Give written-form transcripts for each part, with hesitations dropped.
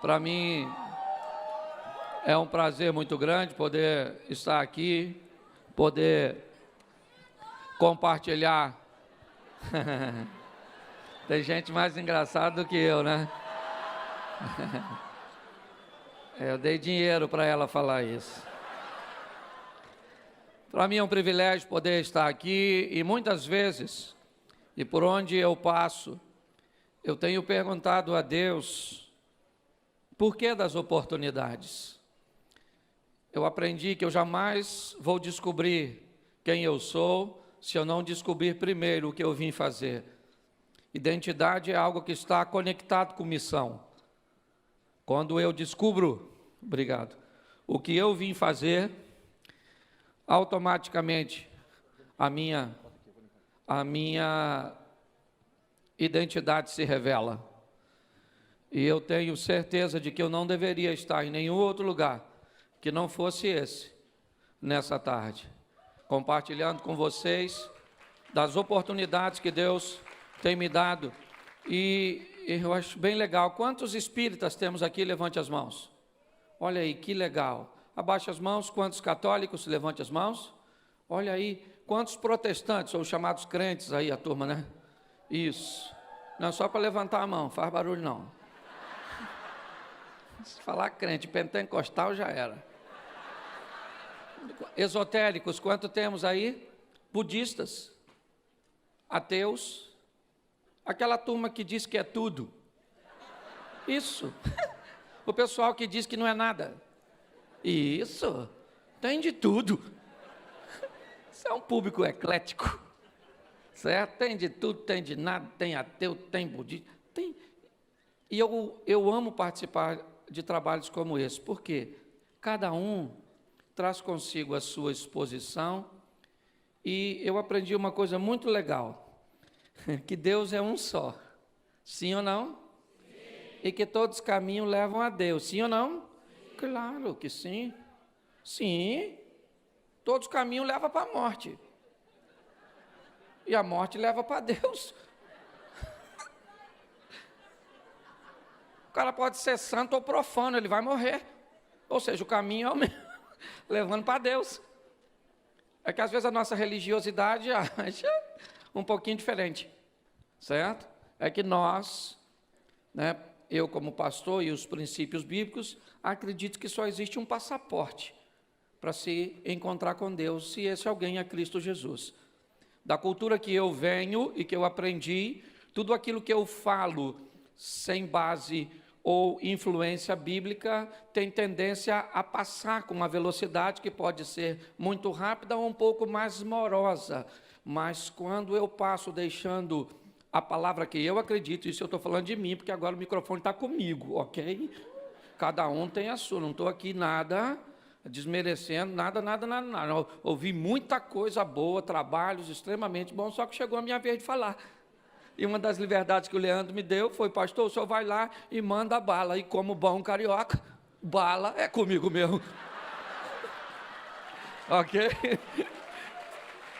Para mim é um prazer muito grande poder estar aqui, poder compartilhar. Tem gente mais engraçada do que eu, né? Eu dei dinheiro para ela falar isso. Para mim é um privilégio poder estar aqui e muitas vezes, e por onde eu passo, eu tenho perguntado a Deus por que das oportunidades. Eu aprendi que eu jamais vou descobrir quem eu sou se eu não descobrir primeiro o que eu vim fazer. Identidade é algo que está conectado com missão. Quando eu descubro, o que eu vim fazer, automaticamente a minha identidade se revela. E eu tenho certeza de que eu não deveria estar em nenhum outro lugar que não fosse esse, nessa tarde, compartilhando com vocês das oportunidades que Deus tem me dado. E eu acho bem legal. Quantos espíritas temos aqui? Levante as mãos. Olha aí, que legal. Abaixe as mãos. Quantos católicos? Levante as mãos. Olha aí, quantos protestantes, ou chamados crentes aí, a turma, né? Isso. Não é só para levantar a mão, faz barulho não. Se falar crente, pentecostal já era. Esotéricos, quanto temos aí? Budistas, ateus, aquela turma que diz que é tudo. Isso. O pessoal que diz que não é nada. Isso. Tem de tudo. Isso é um público eclético. Certo? Tem de tudo, tem de nada, tem ateu, tem budista, tem. E eu amo participar de trabalhos como esse, porque cada um traz consigo a sua exposição, e eu aprendi uma coisa muito legal, que Deus é um só, sim ou não? Sim. E que todos os caminhos levam a Deus, sim ou não? Sim. Claro que sim, sim, todos os caminhos levam para a morte, e a morte leva para Deus. O cara pode ser santo ou profano, ele vai morrer. Ou seja, o caminho é o mesmo, levando para Deus. É que às vezes a nossa religiosidade acha um pouquinho diferente, certo? É que nós, né, eu como pastor e os princípios bíblicos, acredito que só existe um passaporte para se encontrar com Deus, se esse alguém é Cristo Jesus. Da cultura que eu venho e que eu aprendi, tudo aquilo que eu falo sem base ou influência bíblica tem tendência a passar com uma velocidade que pode ser muito rápida ou um pouco mais morosa. Mas quando eu passo deixando a palavra que eu acredito, isso eu estou falando de mim, porque agora o microfone está comigo, ok? Cada um tem a sua, não estou aqui nada desmerecendo, nada. Eu ouvi muita coisa boa, trabalhos extremamente bons, só que chegou a minha vez de falar. E uma das liberdades que o Leandro me deu foi: pastor, o senhor vai lá e manda bala. E como bom carioca, bala é comigo mesmo. Ok?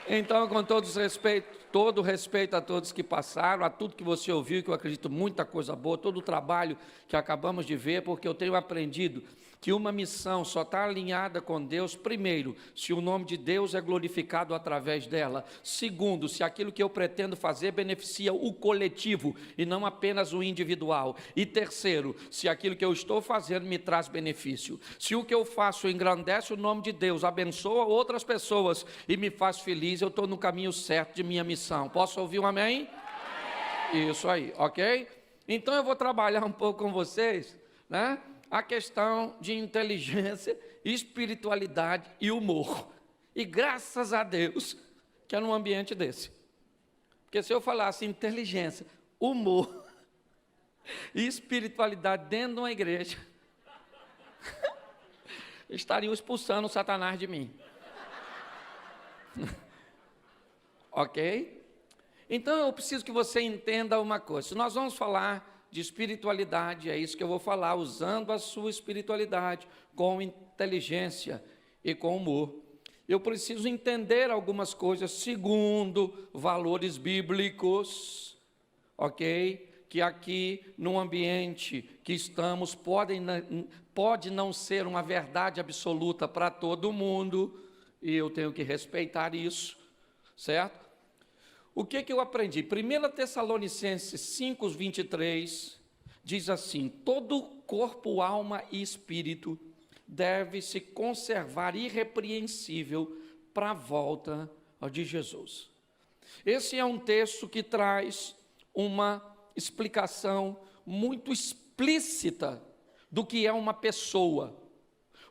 Então, com todo respeito a todos que passaram, a tudo que você ouviu, que eu acredito muita coisa boa, todo o trabalho que acabamos de ver, porque eu tenho aprendido que uma missão só está alinhada com Deus, primeiro, se o nome de Deus é glorificado através dela. Segundo, se aquilo que eu pretendo fazer beneficia o coletivo e não apenas o individual. E terceiro, se aquilo que eu estou fazendo me traz benefício. Se o que eu faço engrandece o nome de Deus, abençoa outras pessoas e me faz feliz, eu estou no caminho certo de minha missão. Posso ouvir um amém? Amém. Isso aí, ok? Então eu vou trabalhar um pouco com vocês, né? A questão de inteligência, espiritualidade e humor. E graças a Deus que é num ambiente desse. Porque se eu falasse inteligência, humor e espiritualidade dentro de uma igreja, estariam expulsando o Satanás de mim. Ok? Então eu preciso que você entenda uma coisa. Se nós vamos falar de espiritualidade, é isso que eu vou falar, usando a sua espiritualidade com inteligência e com humor. Eu preciso entender algumas coisas segundo valores bíblicos, ok? que aqui no ambiente que estamos pode não ser uma verdade absoluta para todo mundo, e eu tenho que respeitar isso, certo? O que eu aprendi? 1 Tessalonicenses 5:23 diz assim: todo corpo, alma e espírito deve se conservar irrepreensível para a volta de Jesus. Esse é um texto que traz uma explicação muito explícita do que é uma pessoa.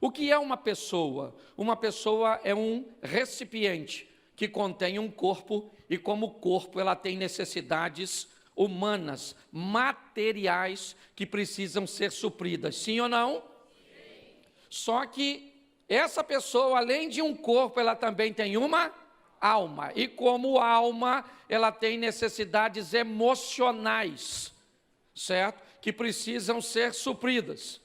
O que é uma pessoa? Uma pessoa é um recipiente que contém um corpo, e como corpo ela tem necessidades humanas, materiais, que precisam ser supridas. Sim ou não? Sim. Só que essa pessoa, além de um corpo, ela também tem uma alma. E como alma, ela tem necessidades emocionais, certo? Que precisam ser supridas.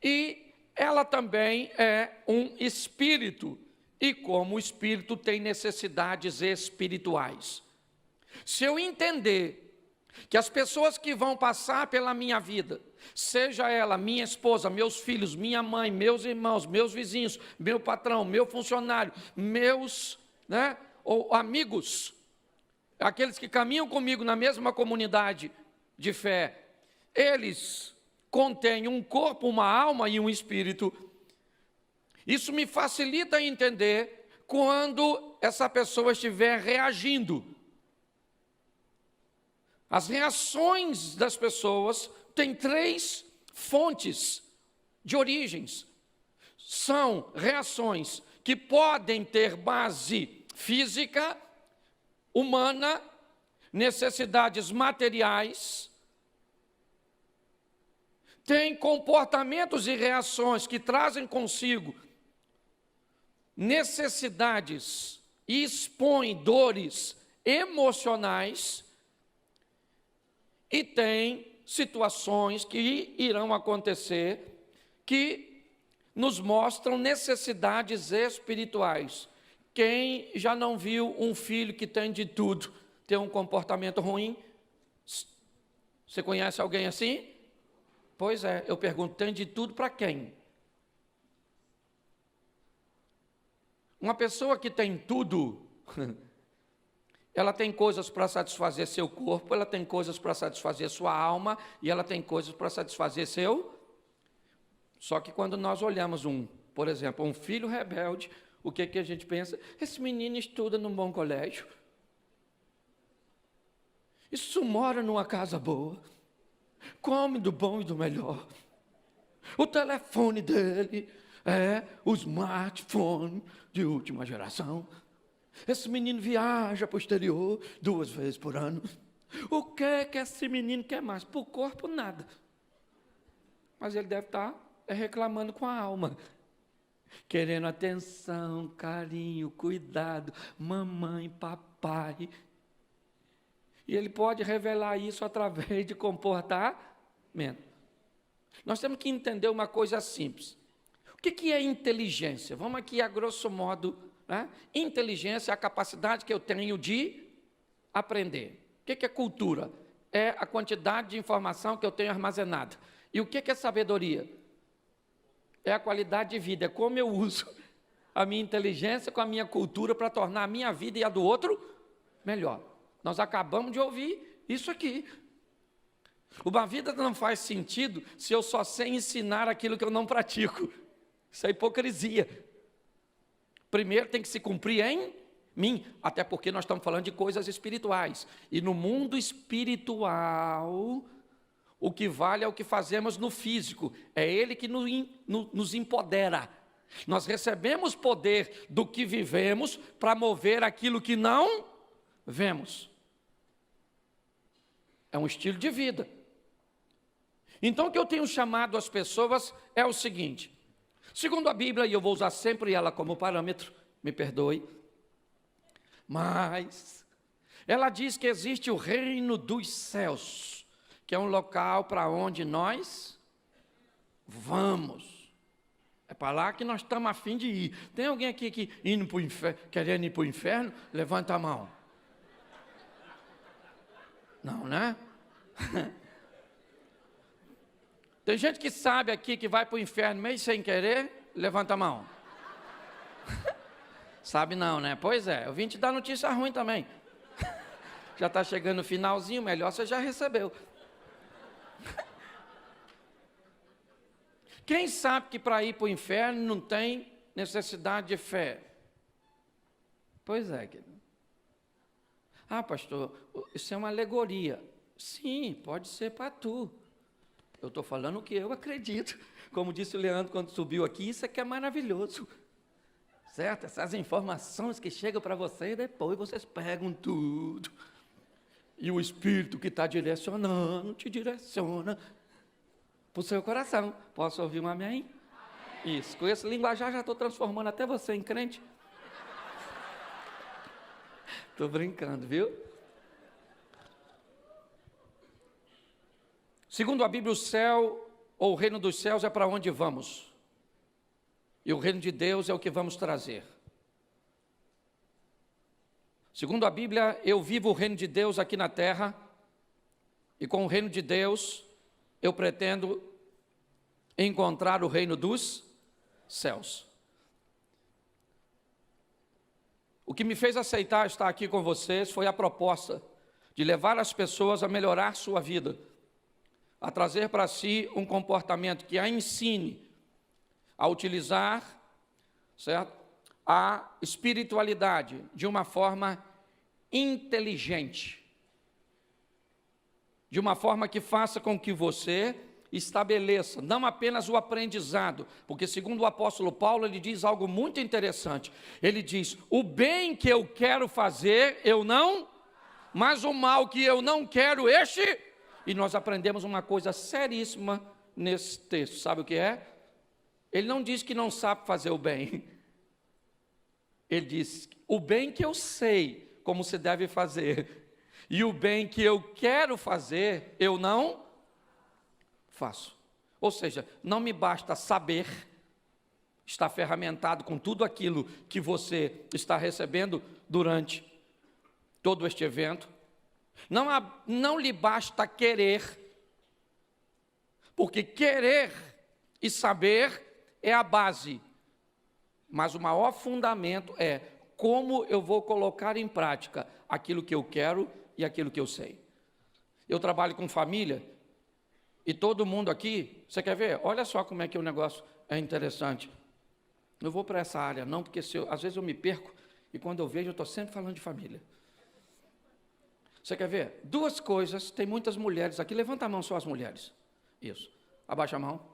E ela também é um espírito. E como o espírito tem necessidades espirituais. Se eu entender que as pessoas que vão passar pela minha vida, seja ela minha esposa, meus filhos, minha mãe, meus irmãos, meus vizinhos, meu patrão, meu funcionário, meus, ou amigos, aqueles que caminham comigo na mesma comunidade de fé, eles contêm um corpo, uma alma e um espírito. Isso me facilita entender quando essa pessoa estiver reagindo. As reações das pessoas têm 3 fontes de origens. São reações que podem ter base física, humana, necessidades materiais. Tem comportamentos e reações que trazem consigo necessidades e expõem dores emocionais, e tem situações que irão acontecer que nos mostram necessidades espirituais. Quem já não viu um filho que tem de tudo ter um comportamento ruim? Você conhece alguém assim? Pois é, eu pergunto, tem de tudo para quem? Uma pessoa que tem tudo, ela tem coisas para satisfazer seu corpo, ela tem coisas para satisfazer sua alma, e ela tem coisas para satisfazer seu. Só que quando nós olhamos por exemplo, um filho rebelde, o que a gente pensa? Esse menino estuda num bom colégio, isso mora numa casa boa, come do bom e do melhor, o telefone dele é o smartphone de última geração. Esse menino viaja para o exterior 2 vezes por ano. O que esse menino quer mais? Para o corpo, nada. Mas ele deve estar reclamando com a alma, querendo atenção, carinho, cuidado, mamãe, papai. E ele pode revelar isso através de comportamento. Nós temos que entender uma coisa simples. O que é inteligência? Vamos aqui a grosso modo, Inteligência é a capacidade que eu tenho de aprender. O que é cultura? É a quantidade de informação que eu tenho armazenada. E o que é sabedoria? É a qualidade de vida, é como eu uso a minha inteligência com a minha cultura para tornar a minha vida e a do outro melhor. Nós acabamos de ouvir isso aqui. Uma vida não faz sentido se eu só sei ensinar aquilo que eu não pratico. Isso é hipocrisia. Primeiro tem que se cumprir em mim, até porque nós estamos falando de coisas espirituais. E no mundo espiritual, o que vale é o que fazemos no físico. É ele que nos empodera. Nós recebemos poder do que vivemos para mover aquilo que não vemos. É um estilo de vida. Então, o que eu tenho chamado as pessoas é o seguinte: segundo a Bíblia, e eu vou usar sempre ela como parâmetro, me perdoe, mas ela diz que existe o reino dos céus, que é um local para onde nós vamos. É para lá que nós estamos a fim de ir. Tem alguém aqui que indo para o inferno, querendo ir para o inferno? Levanta a mão. Não, né? Tem gente que sabe aqui que vai para o inferno meio sem querer? Levanta a mão. Sabe não, né? Pois é, eu vim te dar notícia ruim também. Já está chegando no finalzinho, melhor você já recebeu. Quem sabe que para ir para o inferno não tem necessidade de fé? Pois é, querido. Ah, pastor, isso é uma alegoria. Sim, pode ser para tu. Eu estou falando o que eu acredito. Como disse o Leandro quando subiu aqui, isso aqui é maravilhoso. Certo? Essas informações que chegam para vocês, depois vocês pegam tudo. E o Espírito que está direcionando, te direciona para o seu coração. Posso ouvir um amém? Amém. Isso, com esse linguajar já estou transformando até você em crente. Estou brincando, viu? Segundo a Bíblia, o céu, ou o reino dos céus, é para onde vamos. E o reino de Deus é o que vamos trazer. Segundo a Bíblia, eu vivo o reino de Deus aqui na terra, e com o reino de Deus, eu pretendo encontrar o reino dos céus. O que me fez aceitar estar aqui com vocês foi a proposta de levar as pessoas a melhorar sua vida, a trazer para si um comportamento que a ensine a utilizar, certo, a espiritualidade de uma forma inteligente, de uma forma que faça com que você estabeleça não apenas o aprendizado, porque segundo o apóstolo Paulo, ele diz algo muito interessante. Ele diz: o bem que eu quero fazer, eu não, mas o mal que eu não quero, este. E nós aprendemos uma coisa seríssima nesse texto, sabe o que é? Ele não diz que não sabe fazer o bem. Ele diz: o bem que eu sei como se deve fazer, e o bem que eu quero fazer, eu não faço. Ou seja, não me basta saber, estar ferramentado com tudo aquilo que você está recebendo durante todo este evento. Não lhe basta querer, porque querer e saber é a base, mas o maior fundamento é como eu vou colocar em prática aquilo que eu quero e aquilo que eu sei. Eu trabalho com família, e todo mundo aqui, você quer ver? Olha só como é que o negócio é interessante. Não vou para essa área não, porque às vezes eu me perco, e quando eu vejo eu estou sempre falando de família. Você quer ver? Duas coisas, tem muitas mulheres aqui, levanta a mão só as mulheres. Isso, abaixa a mão.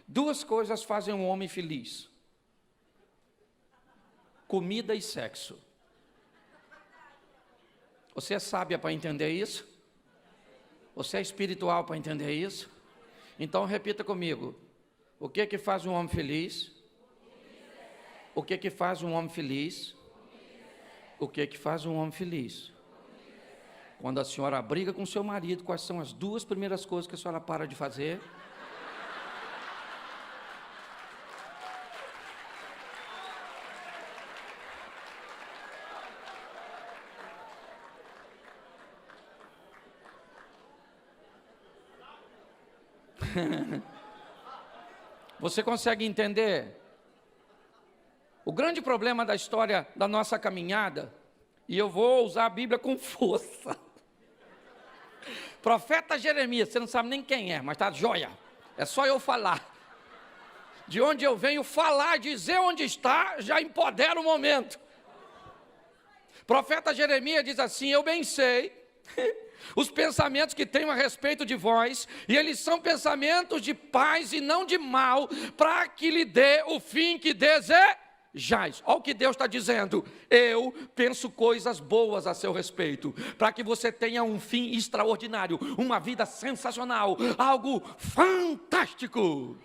Duas coisas fazem um homem feliz: comida e sexo. Você é sábia para entender isso? Você é espiritual para entender isso? Então repita comigo: o que que faz um homem feliz? O que que faz um homem feliz? O que que faz um homem feliz? Quando a senhora briga com seu marido, quais são as duas primeiras coisas que a senhora para de fazer? Você consegue entender? O grande problema da história da nossa caminhada, e eu vou usar a Bíblia com força. Profeta Jeremias, você não sabe nem quem é, mas tá joia. É só eu falar. De onde eu venho falar, dizer onde está, já empodera o momento. Profeta Jeremias diz assim: eu bem sei os pensamentos que tenho a respeito de vós, e eles são pensamentos de paz e não de mal, para que lhe dê o fim que desejais. Olha o que Deus está dizendo: eu penso coisas boas a seu respeito, para que você tenha um fim extraordinário, uma vida sensacional, algo fantástico.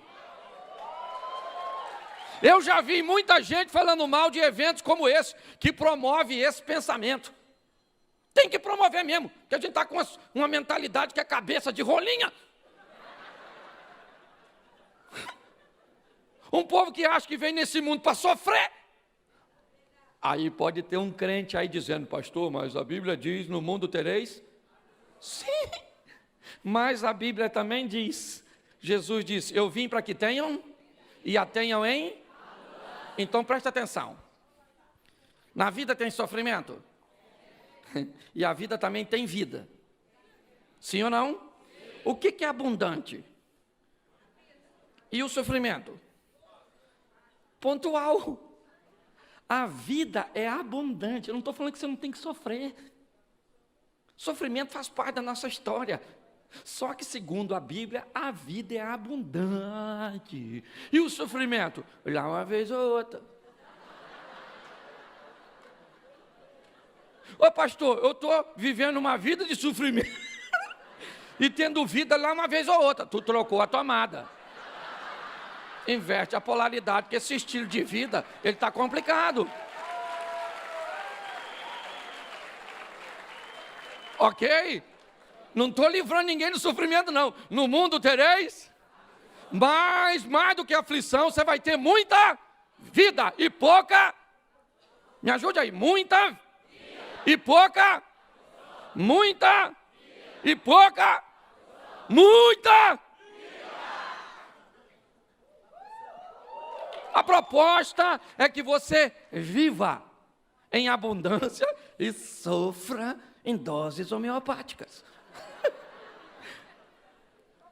Eu já vi muita gente falando mal de eventos como esse, que promove esse pensamento. Tem que promover mesmo, porque a gente está com uma mentalidade que é cabeça de rolinha. Um povo que acha que vem nesse mundo para sofrer. Aí pode ter um crente aí dizendo: pastor, mas a Bíblia diz, no mundo tereis? Sim, mas a Bíblia também diz Jesus disse, eu vim para que tenham e a tenham em... Então presta atenção. Na vida tem sofrimento? E a vida também tem vida. Sim ou não? O que é abundante? E o sofrimento? Pontual. A vida é abundante. Eu não estou falando que você não tem que sofrer. Sofrimento faz parte da nossa história. Só que, segundo a Bíblia, a vida é abundante. E o sofrimento? Lá uma vez ou outra. Ô pastor, eu estou vivendo uma vida de sofrimento. E tendo vida lá uma vez ou outra. Tu trocou a tomada. Inverte a polaridade, porque esse estilo de vida, ele está complicado. Ok? Não estou livrando ninguém do sofrimento, não. No mundo tereis, mas mais do que aflição, você vai ter muita vida e pouca... Me ajude aí. Muita e pouca... Muita e pouca... Muita... A proposta é que você viva em abundância e sofra em doses homeopáticas.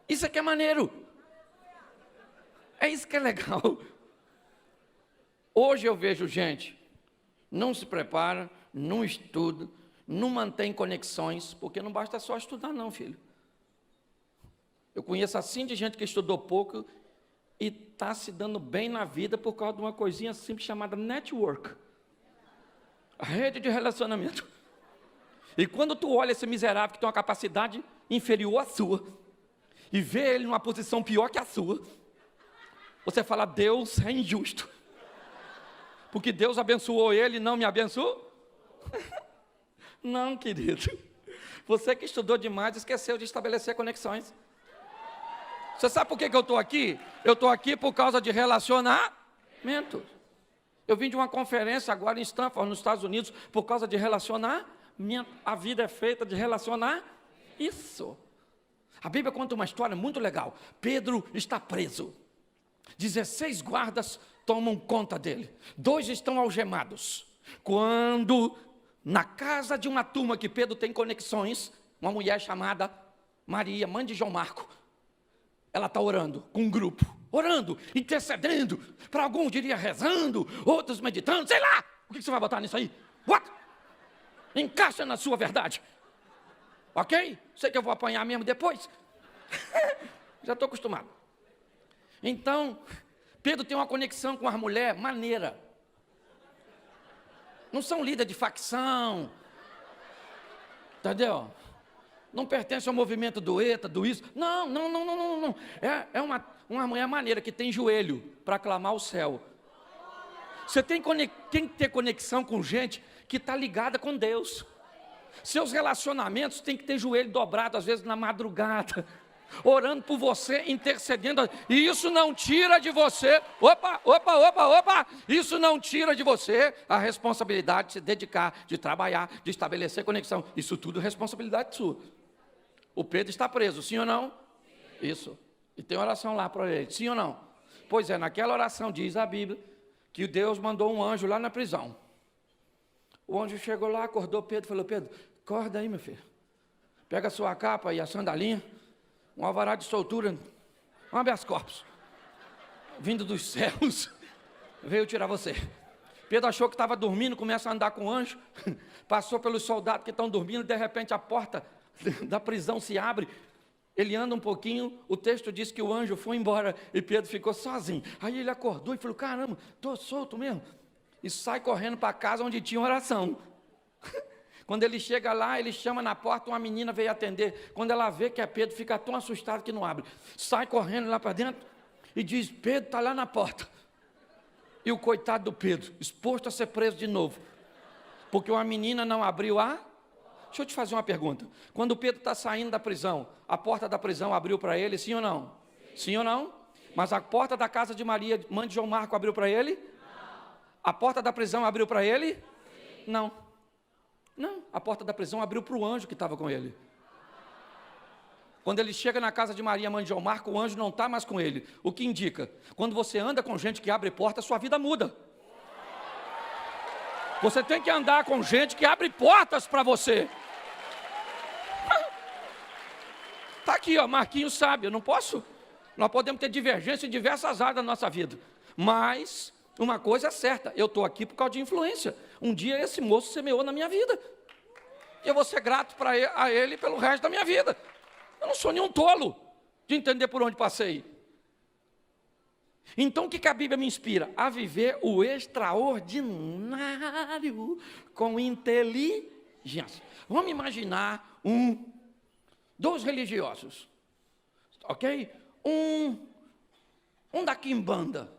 Isso aqui é maneiro. É isso que é legal. Hoje eu vejo gente, não se prepara, não estuda, não mantém conexões, porque não basta só estudar não, filho. Eu conheço assim de gente que estudou pouco e está se dando bem na vida por causa de uma coisinha simples chamada network. A rede de relacionamento. E quando tu olha esse miserável que tem uma capacidade inferior à sua, e vê ele numa posição pior que a sua, você fala, Deus é injusto. Porque Deus abençoou ele e não me abençoou? Não, querido. Você que estudou demais esqueceu de estabelecer conexões. Você sabe por que eu estou aqui? Eu estou aqui por causa de relacionamento. Eu vim de uma conferência agora em Stanford, nos Estados Unidos, por causa de relacionamento. A vida é feita de relacionar isso. A Bíblia conta uma história muito legal. Pedro está preso. 16 guardas tomam conta dele. 2 estão algemados. Quando, na casa de uma turma que Pedro tem conexões, uma mulher chamada Maria, mãe de João Marco, ela está orando com um grupo, orando, intercedendo, para alguns diria rezando, outros meditando, sei lá, o que você vai botar nisso aí? What? Encaixa na sua verdade, ok? Sei que eu vou apanhar mesmo depois, já estou acostumado. Então, Pedro tem uma conexão com a mulher maneira, não são líder de facção, entendeu? Não pertence ao movimento do ETA, do isso. Não. É uma mulher maneira que tem joelho para clamar o céu. Você tem que ter conexão com gente que está ligada com Deus. Seus relacionamentos têm que ter joelho dobrado, às vezes na madrugada, orando por você, intercedendo. E isso não tira de você, isso não tira de você a responsabilidade de se dedicar, de trabalhar, de estabelecer conexão. Isso tudo é responsabilidade sua. O Pedro está preso, sim ou não? Sim. Isso. E tem oração lá para ele, sim ou não? Pois é, naquela oração diz a Bíblia que Deus mandou um anjo lá na prisão. O anjo chegou lá, acordou Pedro e falou, Pedro, acorda aí, meu filho. Pega a sua capa e a sandalinha, um alvará de soltura, um habeas corpus, vindo dos céus, veio tirar você. Pedro achou que estava dormindo, começa a andar com o anjo, passou pelos soldados que estão dormindo, de repente a porta da prisão se abre, ele anda um pouquinho, o texto diz que o anjo foi embora e Pedro ficou sozinho. Aí ele acordou e falou, caramba, estou solto mesmo. E sai correndo para casa onde tinha oração. Quando ele chega lá, ele chama na porta, uma menina veio atender. Quando ela vê que é Pedro, fica tão assustado que não abre. Sai correndo lá para dentro e diz, Pedro está lá na porta. E o coitado do Pedro, exposto a ser preso de novo. Porque uma menina não abriu a... Deixa eu te fazer uma pergunta. Quando o Pedro está saindo da prisão, a porta da prisão abriu para ele, sim ou não? Sim ou não? Mas a porta da casa de Maria, mãe de João Marco, abriu para ele? Não. A porta da prisão abriu para ele? Sim. Não, a porta da prisão abriu para o anjo que estava com ele. Quando ele chega na casa de Maria, mãe de João Marco, o anjo não está mais com ele. O que indica? Quando você anda com gente que abre porta, sua vida muda. Você tem que andar com gente que abre portas para você. Está aqui, ó, Marquinhos sabe, eu não posso. Nós podemos ter divergência em diversas áreas da nossa vida. Mas uma coisa é certa, eu estou aqui por causa de influência. Um dia esse moço semeou na minha vida. E eu vou ser grato a ele pelo resto da minha vida. Eu não sou nenhum tolo de entender por onde passei. Então o que a Bíblia me inspira? A viver o extraordinário com inteligência. Vamos imaginar dois religiosos, ok? Um da quimbanda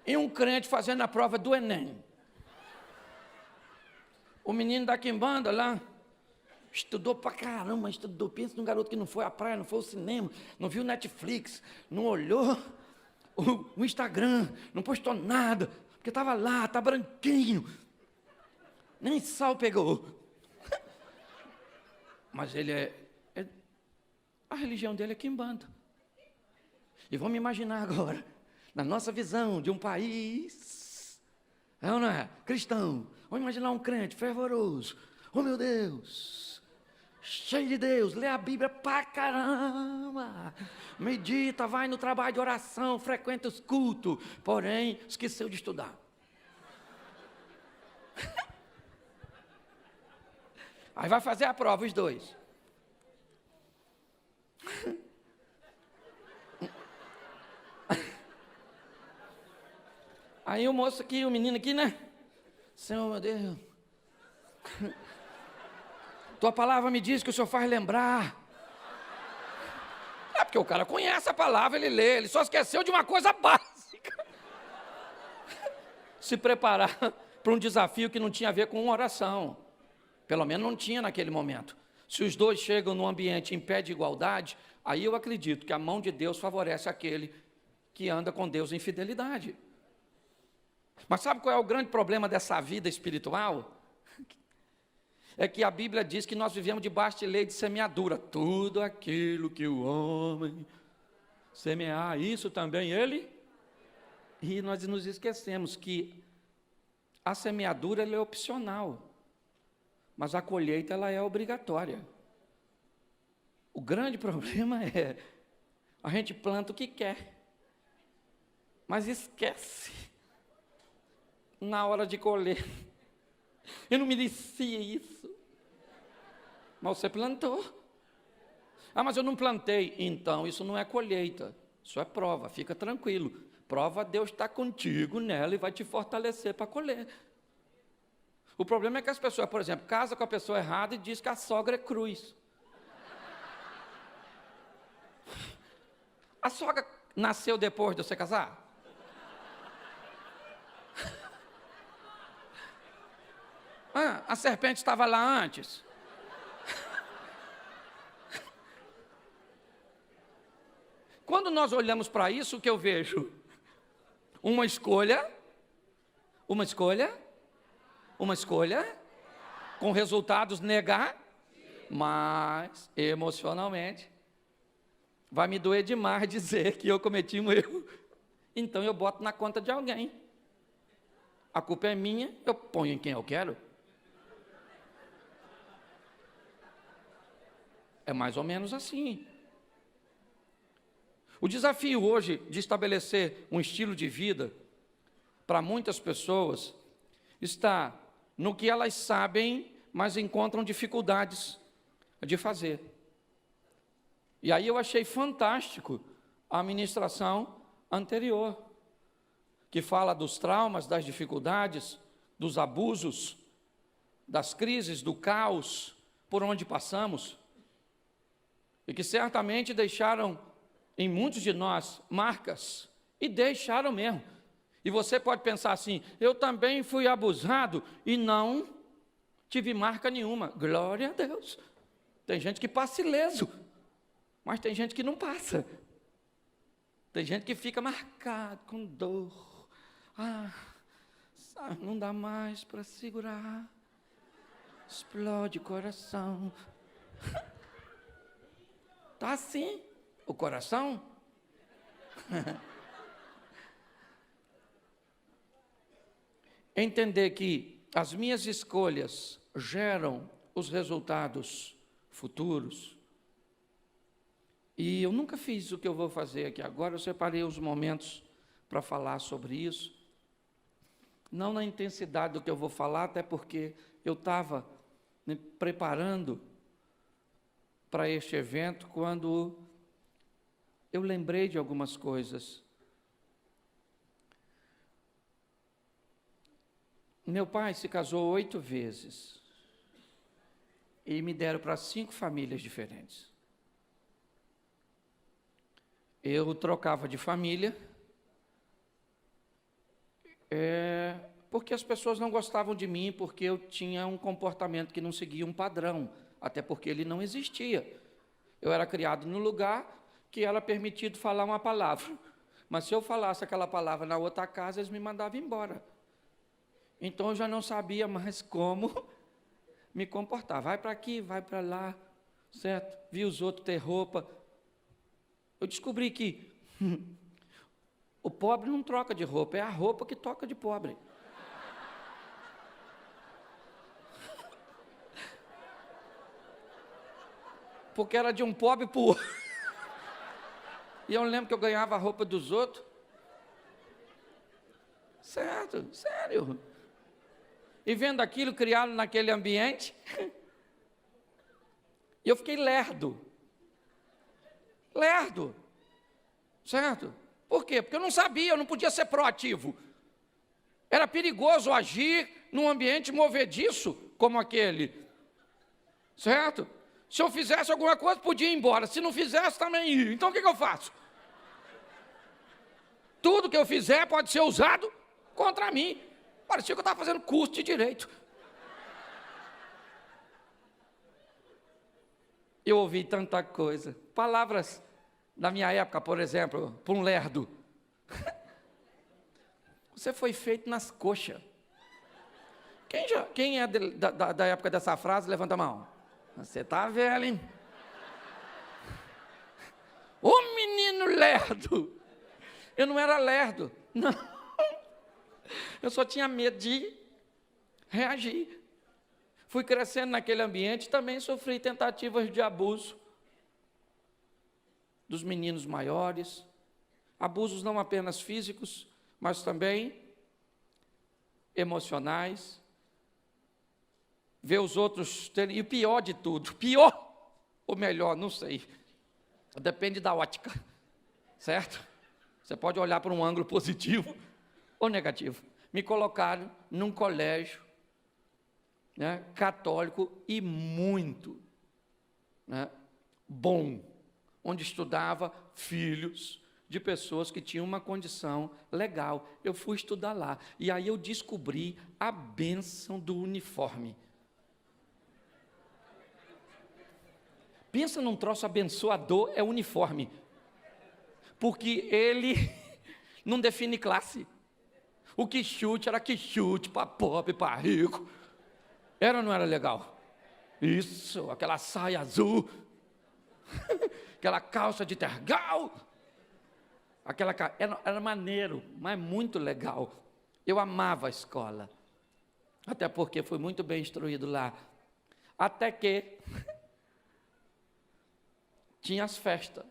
e um crente fazendo a prova do Enem. O menino da quimbanda lá estudou pra caramba, estudou. Pensa num garoto que não foi à praia, não foi ao cinema, não viu Netflix, não olhou o Instagram, não postou nada, porque estava lá, está branquinho, nem sal pegou. Mas a religião dele é quimbanda. E vamos imaginar agora, na nossa visão de um país, é ou não é? Cristão, vamos imaginar um crente fervoroso, oh meu Deus, cheio de Deus, lê a Bíblia pra caramba, medita, vai no trabalho de oração, frequenta os cultos, porém, esqueceu de estudar. Aí vai fazer a prova, os dois. Aí o moço aqui, o menino aqui, né? Senhor, meu Deus. Tua palavra me diz que o Senhor faz lembrar. É porque o cara conhece a palavra, ele lê, ele só esqueceu de uma coisa básica. Se preparar para um desafio que não tinha a ver com uma oração. Pelo menos não tinha naquele momento. Se os dois chegam num ambiente em pé de igualdade, aí eu acredito que a mão de Deus favorece aquele que anda com Deus em fidelidade. Mas sabe qual é o grande problema dessa vida espiritual? É que a Bíblia diz que nós vivemos debaixo de lei de semeadura. Tudo aquilo que o homem semear, isso também ele. E nós nos esquecemos que a semeadura ela é opcional, mas a colheita ela é obrigatória. O grande problema é, a gente planta o que quer, mas esquece na hora de colher. Eu não merecia isso. Mas você plantou. Ah, mas eu não plantei. Então, isso não é colheita. Isso é prova, fica tranquilo. Prova, Deus está contigo nela e vai te fortalecer para colher. O problema é que as pessoas, por exemplo, casam com a pessoa errada e diz que a sogra é cruz. A sogra nasceu depois de você casar? Ah, a serpente estava lá antes. Quando nós olhamos para isso, o que eu vejo? Uma escolha, com resultados mas emocionalmente vai me doer demais dizer que eu cometi um erro. Então eu boto na conta de alguém. A culpa é minha, eu ponho em quem eu quero. É mais ou menos assim. O desafio hoje de estabelecer um estilo de vida para muitas pessoas está no que elas sabem, mas encontram dificuldades de fazer. E aí eu achei fantástico a ministração anterior, que fala dos traumas, das dificuldades, dos abusos, das crises, do caos por onde passamos, e que certamente deixaram em muitos de nós marcas, e deixaram mesmo. E você pode pensar assim, eu também fui abusado e não tive marca nenhuma. Glória a Deus. Tem gente que passa ileso, mas tem gente que não passa. Tem gente que fica marcado com dor. Não dá mais para segurar. Explode o coração. Está assim, o coração. Entender que as minhas escolhas geram os resultados futuros. E eu nunca fiz o que eu vou fazer aqui agora, eu separei os momentos para falar sobre isso. Não na intensidade do que eu vou falar, até porque eu estava me preparando para este evento quando eu lembrei de algumas coisas. Meu pai se casou 8 vezes e me deram para 5 famílias diferentes. Eu trocava de família, porque as pessoas não gostavam de mim, porque eu tinha um comportamento que não seguia um padrão, até porque ele não existia. Eu era criado num lugar que era permitido falar uma palavra, mas se eu falasse aquela palavra na outra casa, eles me mandavam embora. Então eu já não sabia mais como me comportar. Vai para aqui, vai para lá, certo? Vi os outros ter roupa. Eu descobri que o pobre não troca de roupa, é a roupa que toca de pobre. Porque era de um pobre para o outro. E eu lembro que eu ganhava a roupa dos outros. Certo, sério. E vendo aquilo criado naquele ambiente, e eu fiquei lerdo. Lerdo. Certo? Por quê? Porque eu não sabia, eu não podia ser proativo. Era perigoso agir num ambiente movediço como aquele. Certo? Se eu fizesse alguma coisa, podia ir embora. Se não fizesse, também ia. Então, o que eu faço? Tudo que eu fizer pode ser usado contra mim. Parecia que eu estava fazendo curso de direito. Eu ouvi tanta coisa. Palavras da minha época, por exemplo, para um lerdo. Você foi feito nas coxas. Quem é da época dessa frase, levanta a mão. Você está velho, hein? Ô menino lerdo! Eu não era lerdo, não. Eu só tinha medo de reagir. Fui crescendo naquele ambiente, também sofri tentativas de abuso dos meninos maiores, abusos não apenas físicos, mas também emocionais. Ver os outros terem, e o pior de tudo, pior ou melhor, não sei, depende da ótica, certo? Você pode olhar para um ângulo positivo ou negativo. Me colocaram num colégio, né, católico e muito, né, bom, onde estudava filhos de pessoas que tinham uma condição legal. Eu fui estudar lá, e aí eu descobri a bênção do uniforme. Pensa num troço abençoador, é uniforme. Porque ele não define classe. O que chute era que chute, para pobre, para rico. Era ou não era legal? Isso, aquela saia azul, aquela calça de tergal, era maneiro, mas muito legal. Eu amava a escola, até porque fui muito bem instruído lá. Até que tinha as festas.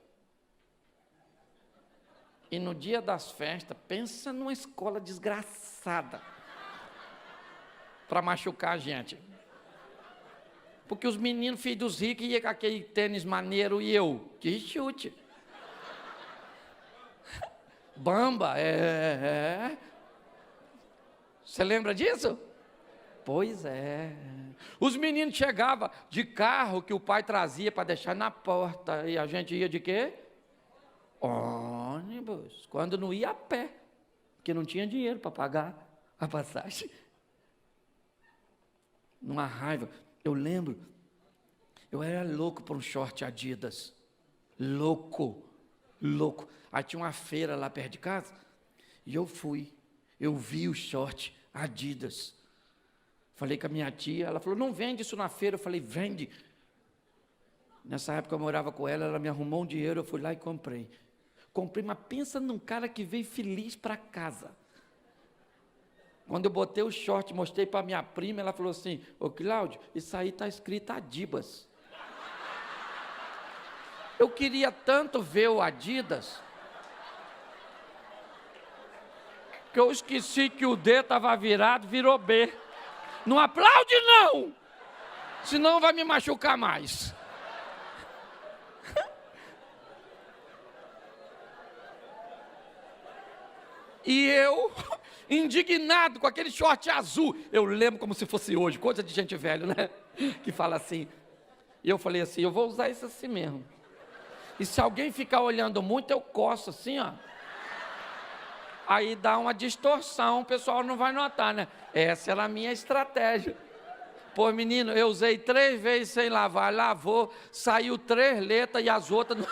E no dia das festas, pensa numa escola desgraçada para machucar a gente. Porque os meninos, filhos dos ricos, iam com aquele tênis maneiro e eu, que chute. Bamba, Você lembra disso? Pois é. Os meninos chegavam de carro que o pai trazia para deixar na porta. E a gente ia de quê? Ônibus. Quando não ia a pé, porque não tinha dinheiro para pagar a passagem. Numa raiva. Eu lembro, eu era louco por um short Adidas. Louco. Aí tinha uma feira lá perto de casa, e eu fui. Eu vi o short Adidas. Falei com a minha tia, ela falou, não vende isso na feira. Eu falei, vende. Nessa época eu morava com ela me arrumou um dinheiro, eu fui lá e comprei. Comprei, mas pensa num cara que veio feliz para casa. Quando eu botei o short, mostrei para minha prima, ela falou assim, ô Cláudio, isso aí está escrito Adibas. Eu queria tanto ver o Adidas, que eu esqueci que o D estava virado, virou B. Não aplaude não, senão vai me machucar mais. E eu, indignado com aquele short azul, eu lembro como se fosse hoje, coisa de gente velha, né? Que fala assim. E eu falei assim, eu vou usar isso assim mesmo. E se alguém ficar olhando muito, eu coço assim, ó. Aí dá uma distorção, o pessoal não vai notar, né? Essa era a minha estratégia. Pô, menino, eu usei 3 vezes sem lavar, lavou, saiu 3 letras e as outras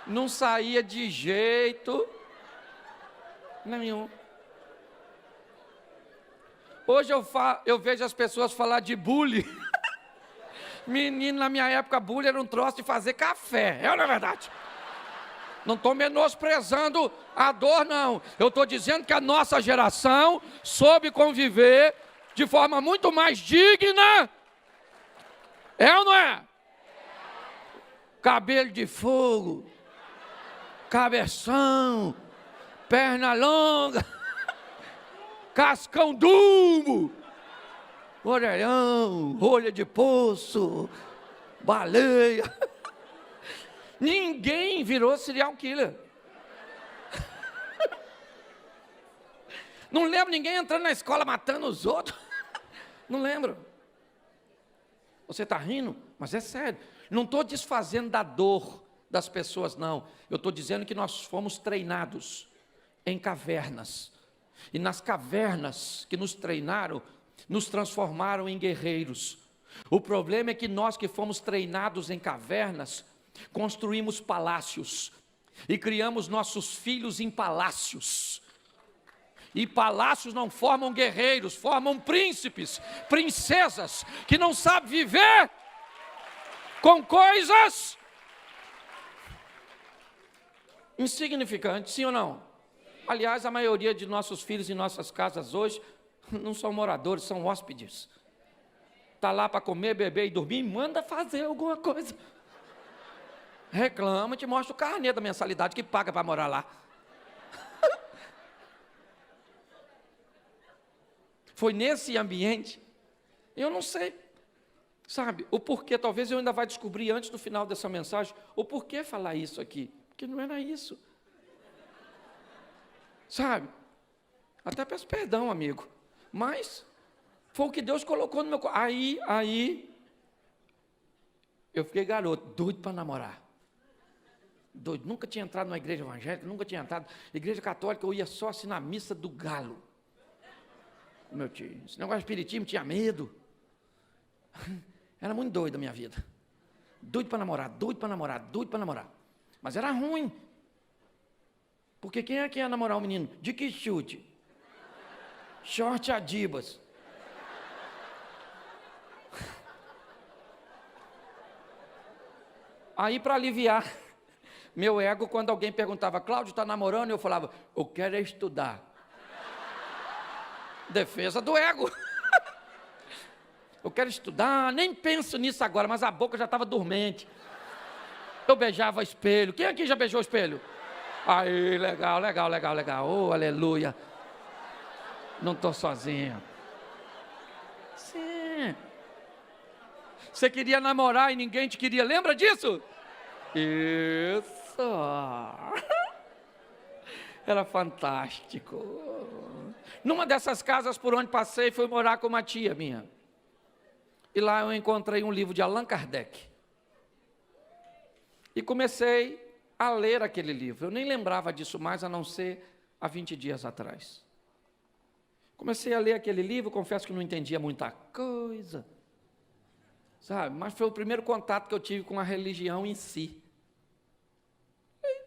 não saía de jeito nenhum. Hoje eu vejo as pessoas falar de bullying. Menino, na minha época, bullying era um troço de fazer café. É ou não é verdade? Não estou menosprezando a dor, não. Eu estou dizendo que a nossa geração soube conviver de forma muito mais digna. É ou não é? Cabelo de fogo, cabeção, perna longa, cascão dumbo, orelhão, rolha de poço, baleia. Ninguém virou serial killer. Não lembro ninguém entrando na escola matando os outros. Não lembro. Você está rindo? Mas é sério. Não estou desfazendo da dor das pessoas, não. Eu estou dizendo que nós fomos treinados em cavernas. E nas cavernas que nos treinaram, nos transformaram em guerreiros. O problema é que nós que fomos treinados em cavernas, construímos palácios e criamos nossos filhos em palácios. E palácios não formam guerreiros, formam príncipes, princesas, que não sabem viver com coisas insignificantes, sim ou não? Aliás, a maioria de nossos filhos em nossas casas hoje não são moradores, são hóspedes. Está lá para comer, beber e dormir, manda fazer alguma coisa. Reclama, te mostra o carnê da mensalidade que paga para morar lá. Foi nesse ambiente, eu não sei, sabe, o porquê, talvez eu ainda vai descobrir antes do final dessa mensagem, o porquê falar isso aqui, porque não era isso, sabe, até peço perdão, amigo, mas foi o que Deus colocou no meu coração. Aí, eu fiquei garoto, doido para namorar, doido, nunca tinha entrado numa igreja evangélica, nunca tinha entrado, igreja católica, eu ia só assim na missa do galo. Meu tio, esse negócio de espiritismo tinha medo. Era muito doido a minha vida. Doido para namorar, doido para namorar, doido para namorar. Mas era ruim. Porque quem é que ia namorar um menino? De que chute? Short Adibas. Aí, para aliviar meu ego, quando alguém perguntava, Cláudio, está namorando? Eu falava, eu quero é estudar. Defesa do ego. Eu quero estudar, nem penso nisso agora, mas a boca já estava dormente. Eu beijava o espelho. Quem aqui já beijou o espelho? Aí, legal, legal, legal, legal. Oh, aleluia. Não estou sozinho. Sim. Você queria namorar e ninguém te queria, lembra disso? Isso. Era fantástico. Numa dessas casas por onde passei, fui morar com uma tia minha. E lá eu encontrei um livro de Allan Kardec. E comecei a ler aquele livro. Eu nem lembrava disso mais, a não ser há 20 dias atrás. Comecei a ler aquele livro, confesso que não entendia muita coisa, sabe? Mas foi o primeiro contato que eu tive com a religião em si. E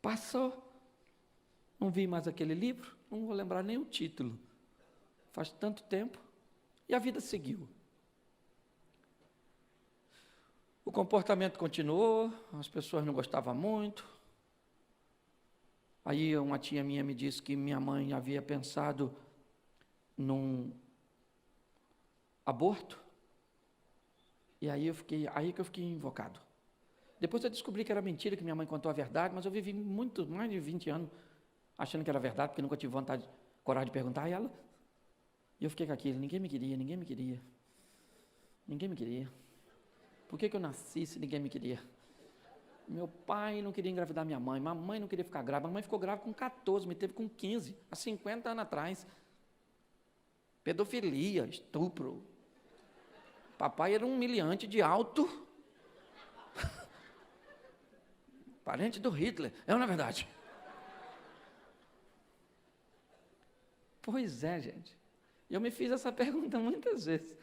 passou. Não vi mais aquele livro, não vou lembrar nem o título. Faz tanto tempo. E a vida seguiu. O comportamento continuou, as pessoas não gostavam muito. Aí uma tia minha me disse que minha mãe havia pensado num aborto. E aí que eu fiquei invocado. Depois eu descobri que era mentira, que minha mãe contou a verdade, mas eu vivi mais de 20 anos achando que era verdade, porque nunca tive coragem de perguntar a ela. E eu fiquei com aquilo, ninguém me queria. Por que eu nasci se ninguém me queria? Meu pai não queria engravidar minha mãe não queria ficar grávida, minha mãe ficou grávida com 14, me teve com 15, há 50 anos atrás. Pedofilia, estupro. Papai era um humilhante de alto. Parente do Hitler, não é verdade? Pois é, gente. Eu me fiz essa pergunta muitas vezes.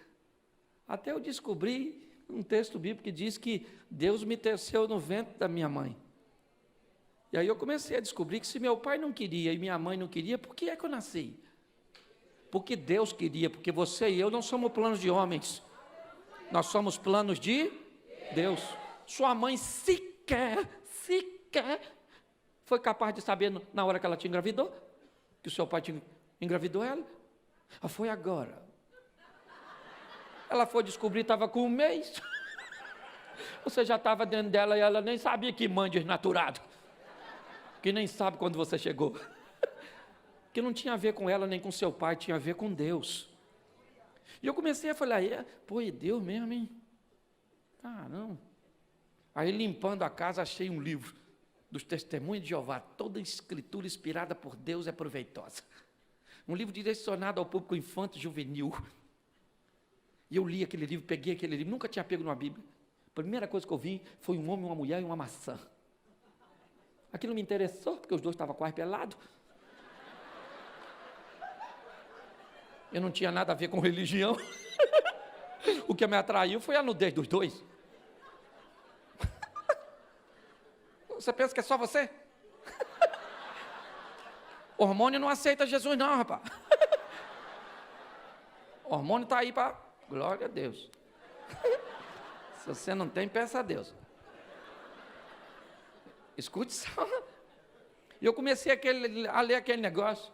Até eu descobri um texto bíblico que diz que Deus me teceu no ventre da minha mãe. E aí eu comecei a descobrir que se meu pai não queria e minha mãe não queria, por que é que eu nasci? Porque Deus queria, porque você e eu não somos planos de homens. Nós somos planos de Deus. Sua mãe sequer foi capaz de saber na hora que ela te engravidou, que o seu pai te engravidou ela. Foi agora. Ela foi descobrir, estava com 1 mês. Você já estava dentro dela e ela nem sabia que mãe desnaturado. Que nem sabe quando você chegou. Que não tinha a ver com ela nem com seu pai, tinha a ver com Deus. E eu comecei a falar, pô, é Deus mesmo, hein? Caramba. Aí limpando a casa, achei um livro dos Testemunhos de Jeová. Toda escritura inspirada por Deus é proveitosa. Um livro direcionado ao público infanto juvenil. E eu li aquele livro, peguei aquele livro, nunca tinha pego numa Bíblia. A primeira coisa que eu vi foi um homem, uma mulher e uma maçã. Aquilo me interessou, porque os dois estavam quase pelados. Eu não tinha nada a ver com religião. O que me atraiu foi a nudez dos dois. Você pensa que é só você? Hormônio não aceita Jesus não, rapaz. Hormônio está aí para... Glória a Deus. Se você não tem, peça a Deus. Escute só. E eu comecei a ler aquele negócio.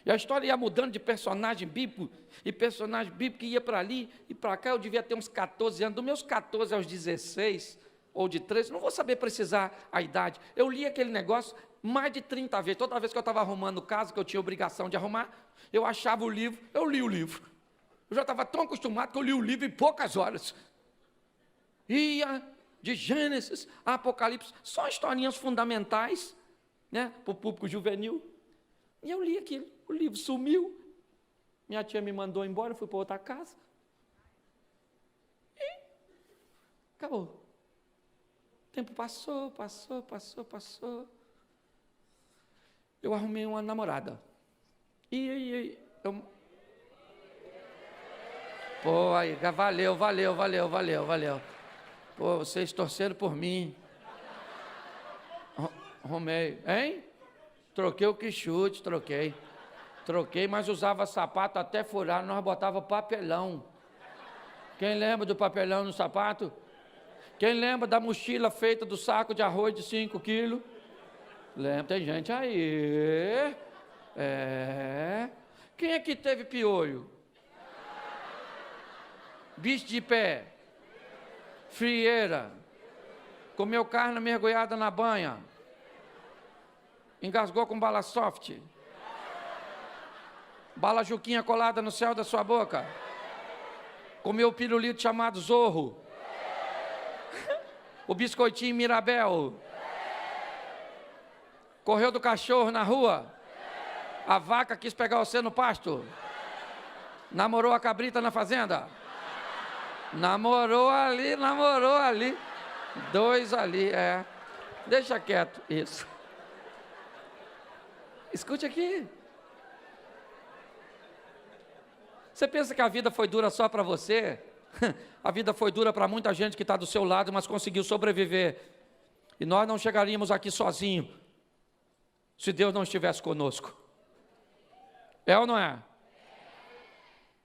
E a história ia mudando de personagem bíblico, e personagem bíblico ia para ali e para cá. Eu devia ter uns 14 anos, dos meus 14 aos 16, ou de 13, não vou saber precisar a idade. Eu li aquele negócio mais de 30 vezes. Toda vez que eu estava arrumando casa, que eu tinha obrigação de arrumar, eu achava o livro, eu li o livro. Eu já estava tão acostumado que eu li o livro em poucas horas. Ia de Gênesis a Apocalipse, só historinhas fundamentais, né, para o público juvenil. E eu li aquilo, o livro sumiu. Minha tia me mandou embora, eu fui para outra casa. E acabou. O tempo passou. Eu arrumei uma namorada. E eu... Pô, aí, valeu. Pô, vocês torceram por mim. Arrumei, hein? Troquei o quichute, troquei, mas usava sapato até furar, nós botava papelão. Quem lembra do papelão no sapato? Quem lembra da mochila feita do saco de arroz de 5 quilos? Lembra, tem gente aí. Quem é que teve piolho? Bicho de pé? Frieira? Comeu carne mergulhada na banha? Engasgou com bala soft? Bala juquinha colada no céu da sua boca? Comeu o pirulito chamado Zorro? O biscoitinho Mirabel? Correu do cachorro na rua? A vaca quis pegar você no pasto? Namorou a cabrita na fazenda? Namorou ali. 2 ali, Deixa quieto, isso. Escute aqui. Você pensa que a vida foi dura só para você? A vida foi dura para muita gente que está do seu lado, mas conseguiu sobreviver. E nós não chegaríamos aqui sozinhos, se Deus não estivesse conosco. É ou não é?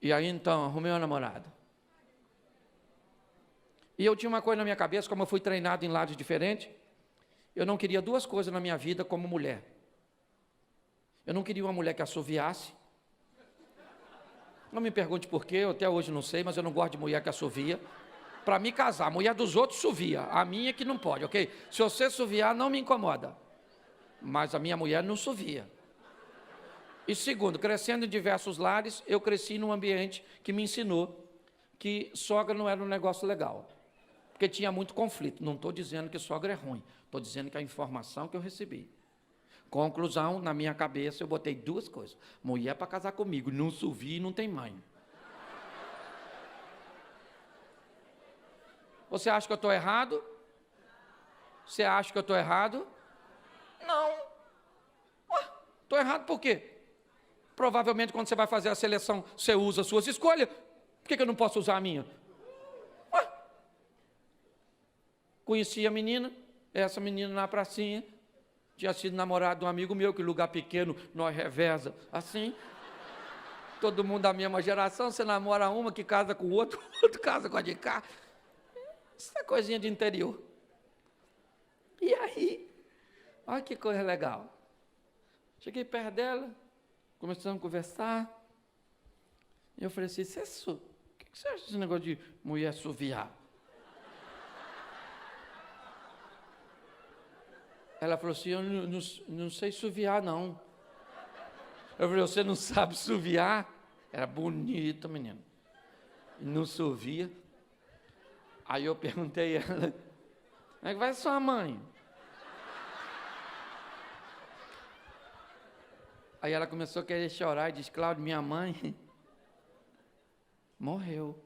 E aí então, arrumei uma namorada. E eu tinha uma coisa na minha cabeça, como eu fui treinado em lados diferentes, eu não queria duas coisas na minha vida como mulher. Eu não queria uma mulher que assoviasse. Não me pergunte por quê, eu até hoje não sei, mas eu não gosto de mulher que assovia. Para me casar, a mulher dos outros assovia, a minha é que não pode, ok? Se você assoviar, não me incomoda. Mas a minha mulher não assovia. E segundo, crescendo em diversos lares, eu cresci num ambiente que me ensinou que sogra não era um negócio legal. Porque tinha muito conflito. Não estou dizendo que sogra é ruim, estou dizendo que a informação que eu recebi. Conclusão, na minha cabeça, eu botei duas coisas. Mulher para casar comigo, não assovia e não tem mãe. Você acha que eu estou errado? Você acha que eu estou errado? Não. Estou errado por quê? Provavelmente quando você vai fazer a seleção, você usa as suas escolhas. Por que eu não posso usar a minha? Conheci a menina, essa menina na pracinha, tinha sido namorado de um amigo meu, que lugar pequeno, nós reveza, assim. Todo mundo da mesma geração, você namora uma que casa com o outro, outro casa com a de cá. Isso é coisinha de interior. E aí, olha que coisa legal. Cheguei perto dela, começamos a conversar. E eu falei assim, o que você acha desse negócio de mulher assoviar? Ela falou assim, eu não sei assoviar, não. Eu falei, você não sabe assoviar? Era bonita, menino. Não assovia. Aí eu perguntei a ela, como é que vai sua mãe? Aí ela começou a querer chorar e disse, Cláudio, minha mãe morreu.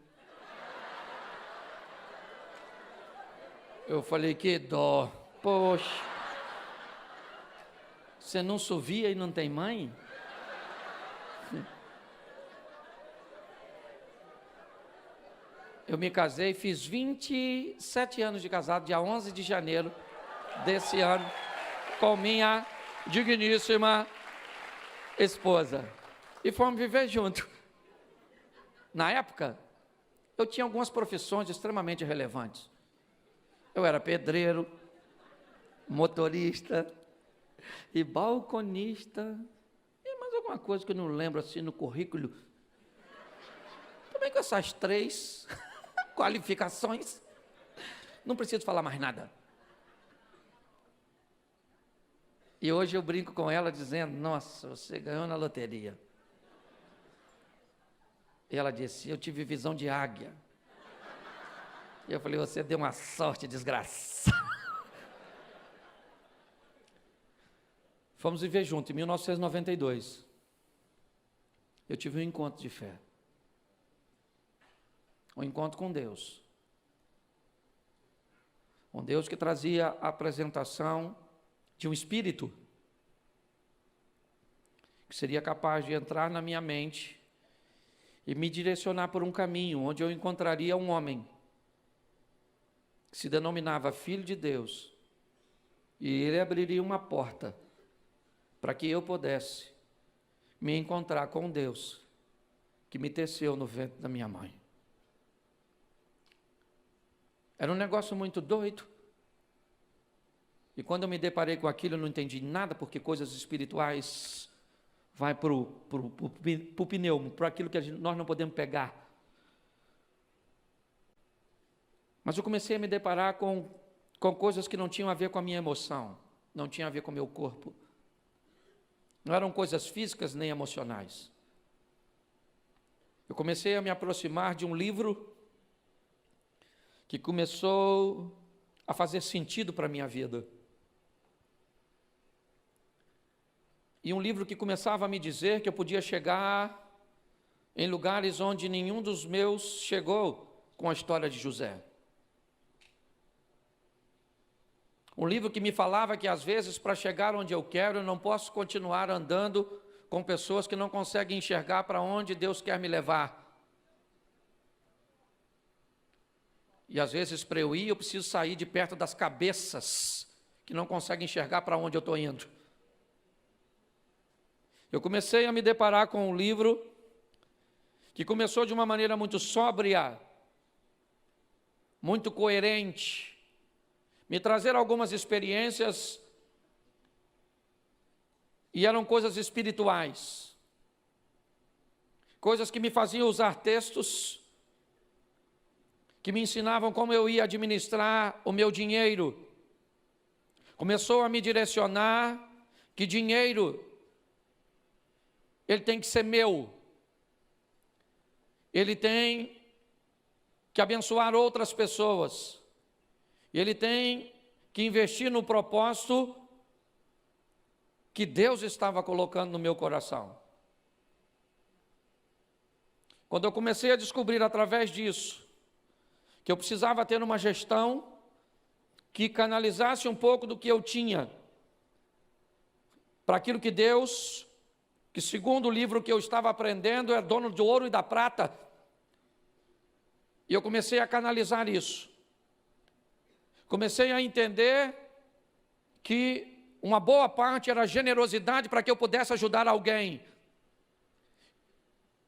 Eu falei, que dó. Poxa. Você não assovia e não tem mãe? Eu me casei, fiz 27 anos de casado, dia 11 de janeiro desse ano, com minha digníssima esposa. E fomos viver juntos. Na época, eu tinha algumas profissões extremamente relevantes. Eu era pedreiro, motorista e balconista. E mais alguma coisa que eu não lembro assim no currículo. Também com essas 3 qualificações, não preciso falar mais nada. E hoje eu brinco com ela dizendo, nossa, você ganhou na loteria. E ela disse, eu tive visão de águia. E eu falei, você deu uma sorte desgraçada. Fomos viver juntos, em 1992. Eu tive um encontro de fé. Um encontro com Deus. Um Deus que trazia a apresentação de um espírito que seria capaz de entrar na minha mente e me direcionar por um caminho onde eu encontraria um homem que se denominava Filho de Deus, e ele abriria uma porta para que eu pudesse me encontrar com Deus que me teceu no ventre da minha mãe. Era um negócio muito doido. E quando eu me deparei com aquilo, eu não entendi nada, porque coisas espirituais vai para o pneu, para aquilo que nós não podemos pegar. Mas eu comecei a me deparar com coisas que não tinham a ver com a minha emoção, não tinham a ver com o meu corpo. Não eram coisas físicas nem emocionais. Eu comecei a me aproximar de um livro que começou a fazer sentido para a minha vida. E um livro que começava a me dizer que eu podia chegar em lugares onde nenhum dos meus chegou com a história de José. Um livro que me falava que às vezes para chegar onde eu quero, eu não posso continuar andando com pessoas que não conseguem enxergar para onde Deus quer me levar. E às vezes para eu ir, eu preciso sair de perto das cabeças que não conseguem enxergar para onde eu estou indo. Eu comecei a me deparar com um livro que começou de uma maneira muito sóbria, muito coerente, me trazer algumas experiências, e eram coisas espirituais, coisas que me faziam usar textos, que me ensinavam como eu ia administrar o meu dinheiro. Começou a me direcionar que dinheiro, ele tem que ser meu, ele tem que abençoar outras pessoas, ele tem que investir no propósito que Deus estava colocando no meu coração. Quando eu comecei a descobrir através disso, que eu precisava ter uma gestão que canalizasse um pouco do que eu tinha para aquilo que Deus, que segundo o livro que eu estava aprendendo, é dono do ouro e da prata. E eu comecei a canalizar isso. Comecei a entender que uma boa parte era generosidade para que eu pudesse ajudar alguém.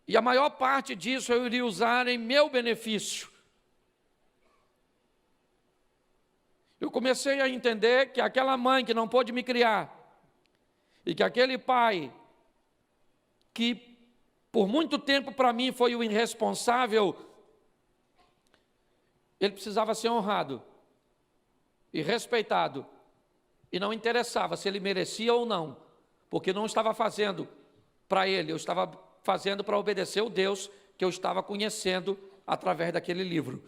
E a maior parte disso eu iria usar em meu benefício. Eu comecei a entender que aquela mãe que não pôde me criar, e que aquele pai que por muito tempo para mim foi o irresponsável, ele precisava ser honrado e respeitado, e não interessava se ele merecia ou não, porque não estava fazendo para ele, eu estava fazendo para obedecer o Deus que eu estava conhecendo através daquele livro.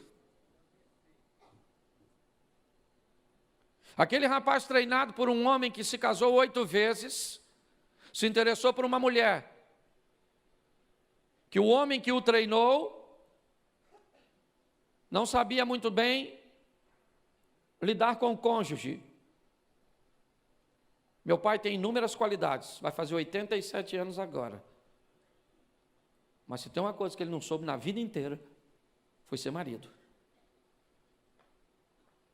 Aquele rapaz treinado por um homem que se casou 8 vezes, se interessou por uma mulher, que o homem que o treinou não sabia muito bem lidar com o cônjuge. Meu pai tem inúmeras qualidades, vai fazer 87 anos agora. Mas se tem uma coisa que ele não soube na vida inteira, foi ser marido.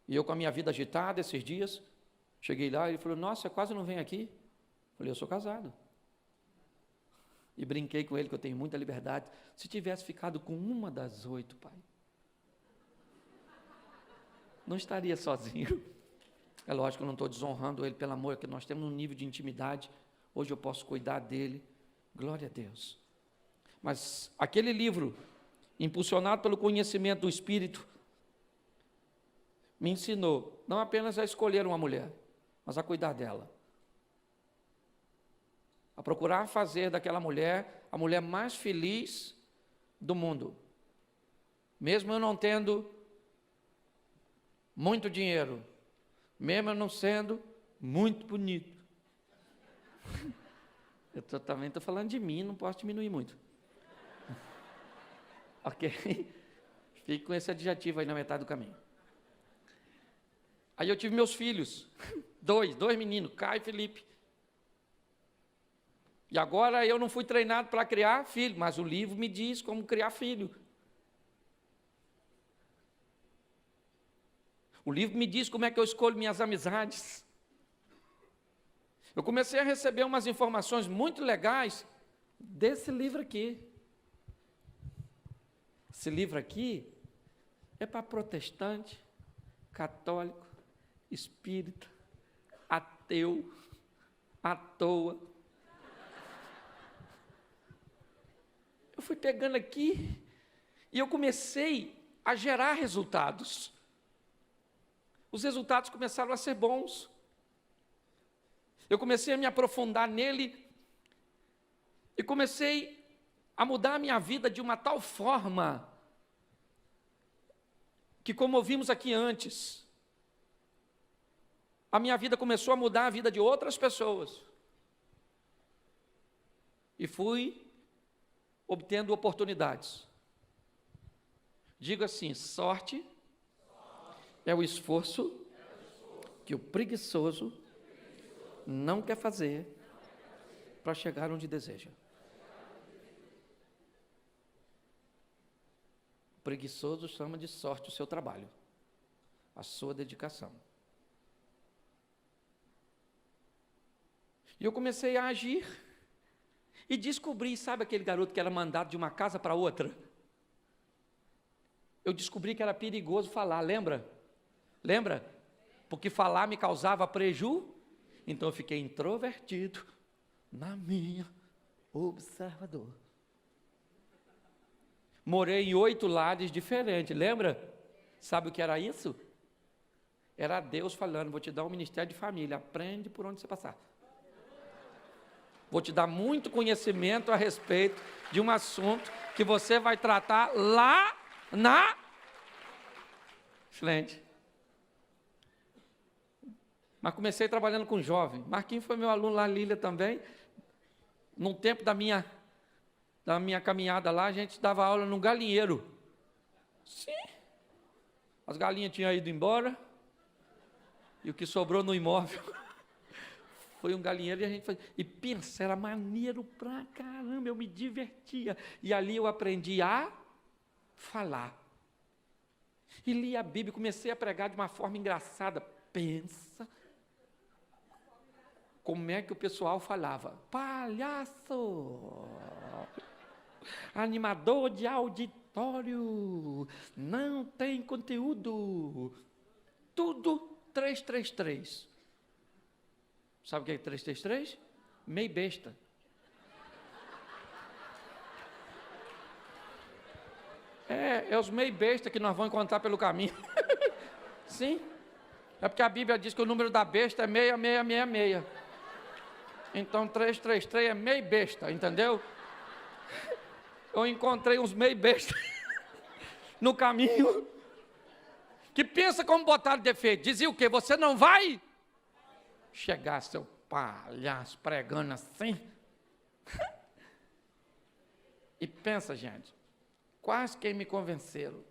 E eu com a minha vida agitada esses dias, cheguei lá e ele falou, nossa, você quase não vem aqui? Eu falei, eu sou casado. E brinquei com ele que eu tenho muita liberdade. Se tivesse ficado com uma das 8, pai, não estaria sozinho. É lógico que eu não estou desonrando ele, pelo amor, que nós temos um nível de intimidade. Hoje eu posso cuidar dele. Glória a Deus. Mas aquele livro, impulsionado pelo conhecimento do Espírito, me ensinou não apenas a escolher uma mulher, mas a cuidar dela. A procurar fazer daquela mulher a mulher mais feliz do mundo. Mesmo eu não tendo muito dinheiro, mesmo eu não sendo muito bonito. Eu também estou falando de mim, não posso diminuir muito. Ok? Fique com esse adjetivo aí na metade do caminho. Aí eu tive meus filhos, dois meninos, Caio e Felipe. E agora eu não fui treinado para criar filho, mas o livro me diz como criar filho. O livro me diz como é que eu escolho minhas amizades. Eu comecei a receber umas informações muito legais desse livro aqui. Esse livro aqui é para protestante, católico, espírita, ateu, à toa. Eu fui pegando aqui e eu comecei a gerar resultados. Os resultados começaram a ser bons. Eu comecei a me aprofundar nele e comecei a mudar a minha vida de uma tal forma que, como ouvimos aqui antes, a minha vida começou a mudar a vida de outras pessoas. E fui obtendo oportunidades. Digo assim, sorte é o esforço que o preguiçoso não quer fazer para chegar onde deseja. O preguiçoso chama de sorte o seu trabalho, a sua dedicação. E eu comecei a agir e descobri, sabe aquele garoto que era mandado de uma casa para outra? eu descobri que era perigoso falar, lembra? Lembra? Porque falar me causava prejuízo, então eu fiquei introvertido na minha observador. Morei em 8 lares diferentes, lembra? Sabe o que era isso? Era Deus falando, vou te dar um ministério de família, aprende por onde você passar. Vou te dar muito conhecimento a respeito de um assunto que você vai tratar lá na frente. Mas comecei trabalhando com jovem. Marquinhos foi meu aluno lá, Lília também. No tempo da minha caminhada lá, a gente dava aula num galinheiro. Sim. As galinhas tinham ido embora. E o que sobrou no imóvel foi um galinheiro, e a gente fazia. E pensa, era maneiro pra caramba, eu me divertia. E ali eu aprendi a falar. E li a Bíblia, comecei a pregar de uma forma engraçada. Pensa como é que o pessoal falava. Palhaço, animador de auditório, não tem conteúdo, tudo 333. Sabe o que é 333? Meio besta. É os meio besta que nós vamos encontrar pelo caminho. Sim. É porque a Bíblia diz que o número da besta é 6666. Então 333 é meio besta, entendeu? Eu encontrei uns meio besta no caminho que pensa como botar defeito. Dizia o quê? Você não vai chegar, seu palhaço, pregando assim. E pensa, gente, quase que me convenceram.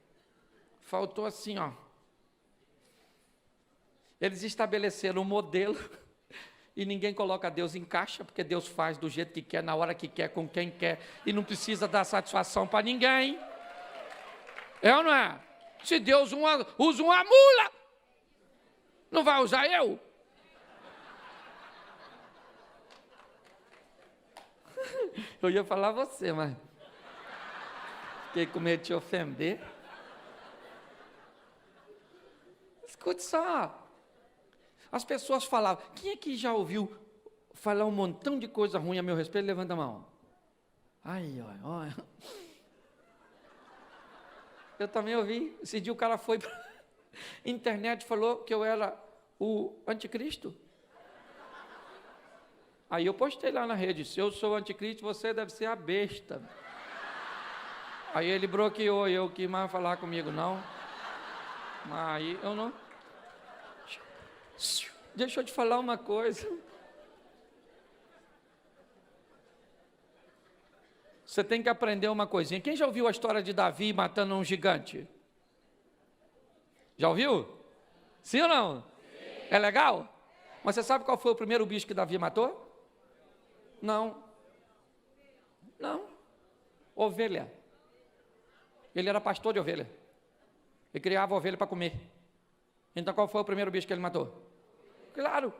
Faltou assim, ó. Eles estabeleceram um modelo e ninguém coloca Deus em caixa, porque Deus faz do jeito que quer, na hora que quer, com quem quer, e não precisa dar satisfação para ninguém. É ou não é? Se Deus usa uma mula, não vai usar eu? Eu ia falar você, mas fiquei com medo de te ofender. Escute só. As pessoas falavam, quem é que já ouviu falar um montão de coisa ruim a meu respeito? Levanta a mão. Ai, olha. Eu também ouvi. Esse dia o cara foi para a internet e falou que eu era o anticristo. Aí eu postei lá na rede, se eu sou o anticristo, você deve ser a besta. Aí ele bloqueou, eu quis mais falar comigo, não. Mas aí eu não. Deixa eu te falar uma coisa. Você tem que aprender uma coisinha. Quem já ouviu a história de Davi matando um gigante? Já ouviu? Sim ou não? Sim. É legal? Mas você sabe qual foi o primeiro bicho que Davi matou? Não. Ovelha. Ele era pastor de ovelha. Ele criava ovelha para comer. Então qual foi o primeiro bicho que ele matou? Claro.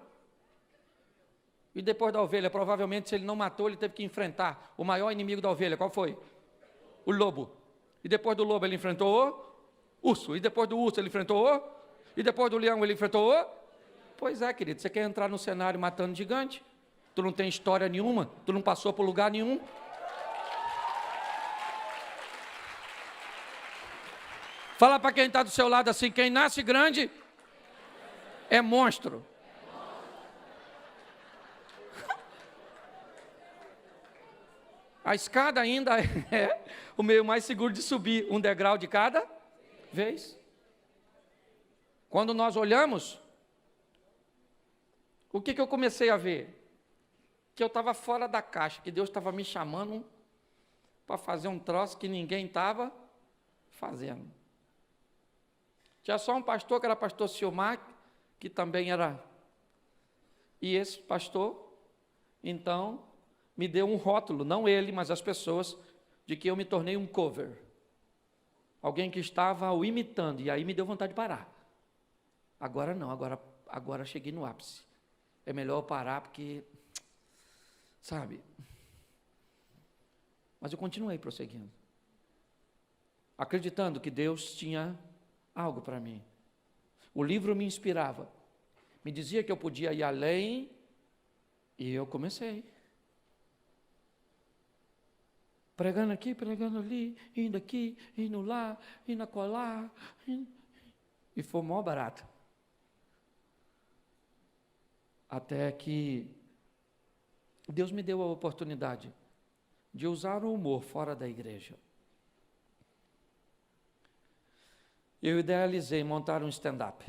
E depois da ovelha, provavelmente, se ele não matou, ele teve que enfrentar o maior inimigo da ovelha. Qual foi? O lobo. E depois do lobo ele enfrentou o urso. E depois do urso ele enfrentou o... E depois do leão ele enfrentou o... Pois é, querido, você quer entrar no cenário matando gigante? Tu não tem história nenhuma, tu não passou por lugar nenhum. Fala para quem está do seu lado assim, quem nasce grande é monstro. A escada ainda é o meio mais seguro de subir, um degrau de cada vez. Quando nós olhamos, o que eu comecei a ver? Que eu estava fora da caixa, que Deus estava me chamando para fazer um troço que ninguém estava fazendo. Tinha só um pastor, que era pastor Silmar, que também era... E esse pastor, então, me deu um rótulo, não ele, mas as pessoas, de que eu me tornei um cover. Alguém que estava o imitando, e aí me deu vontade de parar. Agora não, agora cheguei no ápice. É melhor eu parar, porque... Sabe? Mas eu continuei prosseguindo. acreditando que Deus tinha algo para mim. O livro me inspirava, me dizia que eu podia ir além, e eu comecei. Pregando aqui, pregando ali, indo aqui, indo lá, indo acolá, e foi mó barato. Até que Deus me deu a oportunidade de usar o humor fora da igreja. Eu idealizei montar um stand-up.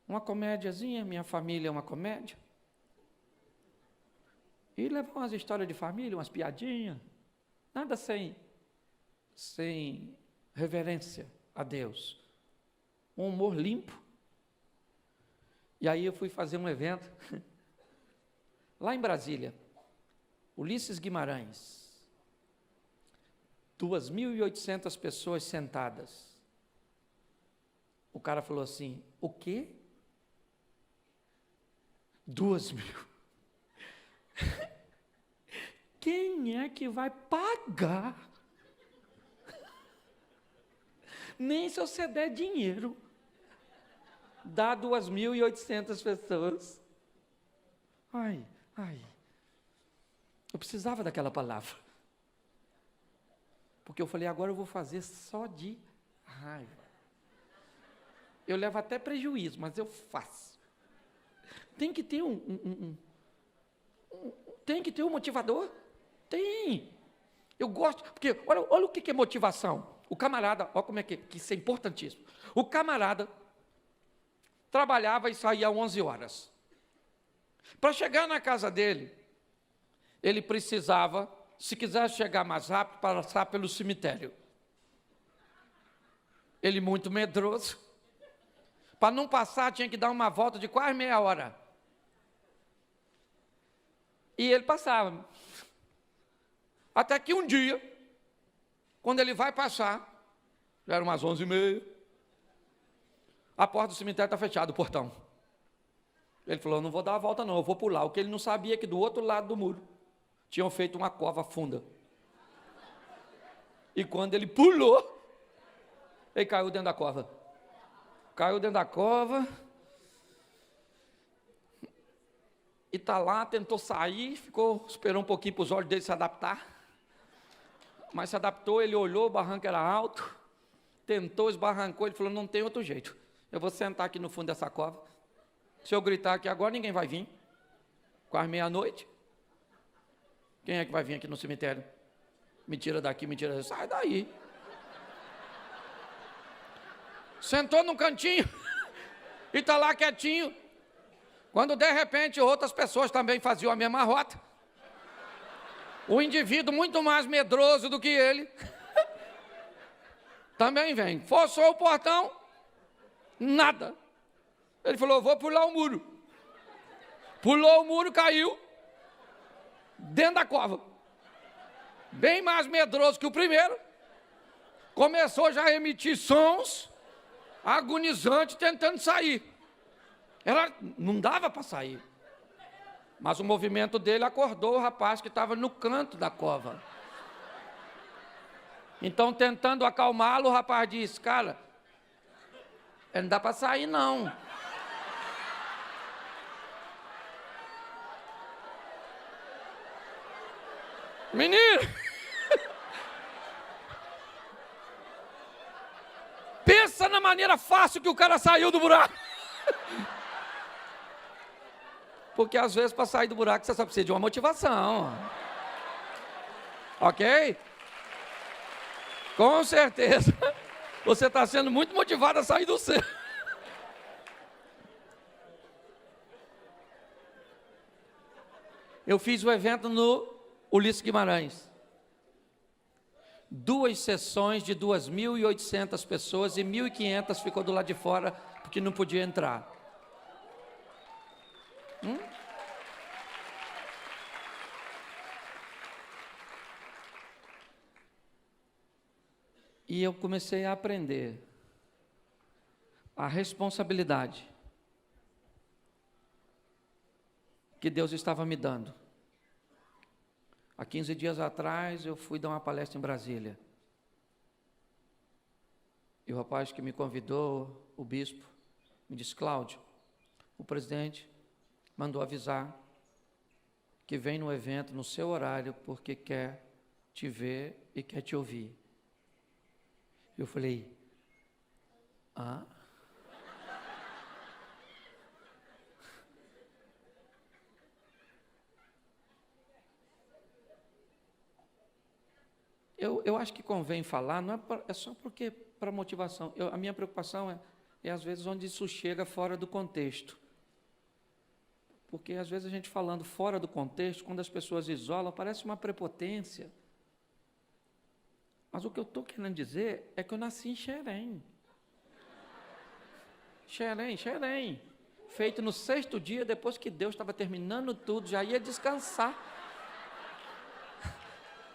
Uma comédiazinha, minha família é uma comédia. E levar umas histórias de família, umas piadinhas. Nada sem reverência a Deus. Um humor limpo. E aí eu fui fazer um evento lá em Brasília, Ulisses Guimarães, 2.800 pessoas sentadas. O cara falou assim, o quê? 2.000. Quem é que vai pagar? Nem se você der dinheiro. Dá 2.800 pessoas. Ai. Eu precisava daquela palavra. Porque eu falei, agora eu vou fazer só de raiva. Eu levo até prejuízo, mas eu faço. Tem que ter tem que ter um motivador? Tem. Eu gosto, porque olha o que é motivação. O camarada, olha como é que isso é importantíssimo. O camarada trabalhava e saía às 11 horas. Para chegar na casa dele, ele precisava, se quisesse chegar mais rápido, passar pelo cemitério. Ele muito medroso. Para não passar, tinha que dar uma volta de quase meia hora. E ele passava. Até que um dia, quando ele vai passar, já eram umas 11h30, a porta do cemitério está fechada, o portão. Ele falou, não vou dar a volta não, eu vou pular. O que ele não sabia é que do outro lado do muro, tinham feito uma cova funda. E quando ele pulou, ele caiu dentro da cova. Caiu dentro da cova. E está lá, tentou sair, esperou um pouquinho para os olhos dele se adaptar. Mas se adaptou, ele olhou, o barranco era alto. Tentou, esbarrancou, ele falou, não tem outro jeito. Eu vou sentar aqui no fundo dessa cova. Se eu gritar aqui agora, ninguém vai vir. Quase meia-noite. Quem é que vai vir aqui no cemitério? Me tira daqui, me tira daqui. Sai daí. Sentou num cantinho e está lá quietinho. Quando de repente outras pessoas também faziam a mesma rota. O indivíduo muito mais medroso do que ele também vem. Forçou o portão, nada. Ele falou, vou pular o muro. Pulou o muro, caiu dentro da cova. Bem mais medroso que o primeiro. Começou já a emitir sons agonizantes tentando sair. Não dava para sair. Mas o movimento dele acordou o rapaz que estava no canto da cova. Então, tentando acalmá-lo, o rapaz disse, cara, não dá para sair não. Menino! Pensa na maneira fácil que o cara saiu do buraco. Porque às vezes para sair do buraco você só precisa de uma motivação. Ok? Com certeza. Você está sendo muito motivado a sair do céu. Eu fiz o evento no Ulisses Guimarães. 2 sessões de 2.800 pessoas e 1.500 ficou do lado de fora porque não podia entrar. E eu comecei a aprender a responsabilidade que Deus estava me dando. Há 15 dias atrás eu fui dar uma palestra em Brasília. E o rapaz que me convidou, o bispo, me disse: Cláudio, o presidente mandou avisar que vem no evento no seu horário porque quer te ver e quer te ouvir. Eu falei: hã? Eu acho que convém falar, não é só porque para motivação. A minha preocupação é às vezes onde isso chega fora do contexto. Porque às vezes a gente falando fora do contexto, quando as pessoas isolam, parece uma prepotência. Mas o que eu estou querendo dizer é que eu nasci em Xerém. Xerém. Feito no 6º dia, depois que Deus estava terminando tudo, já ia descansar.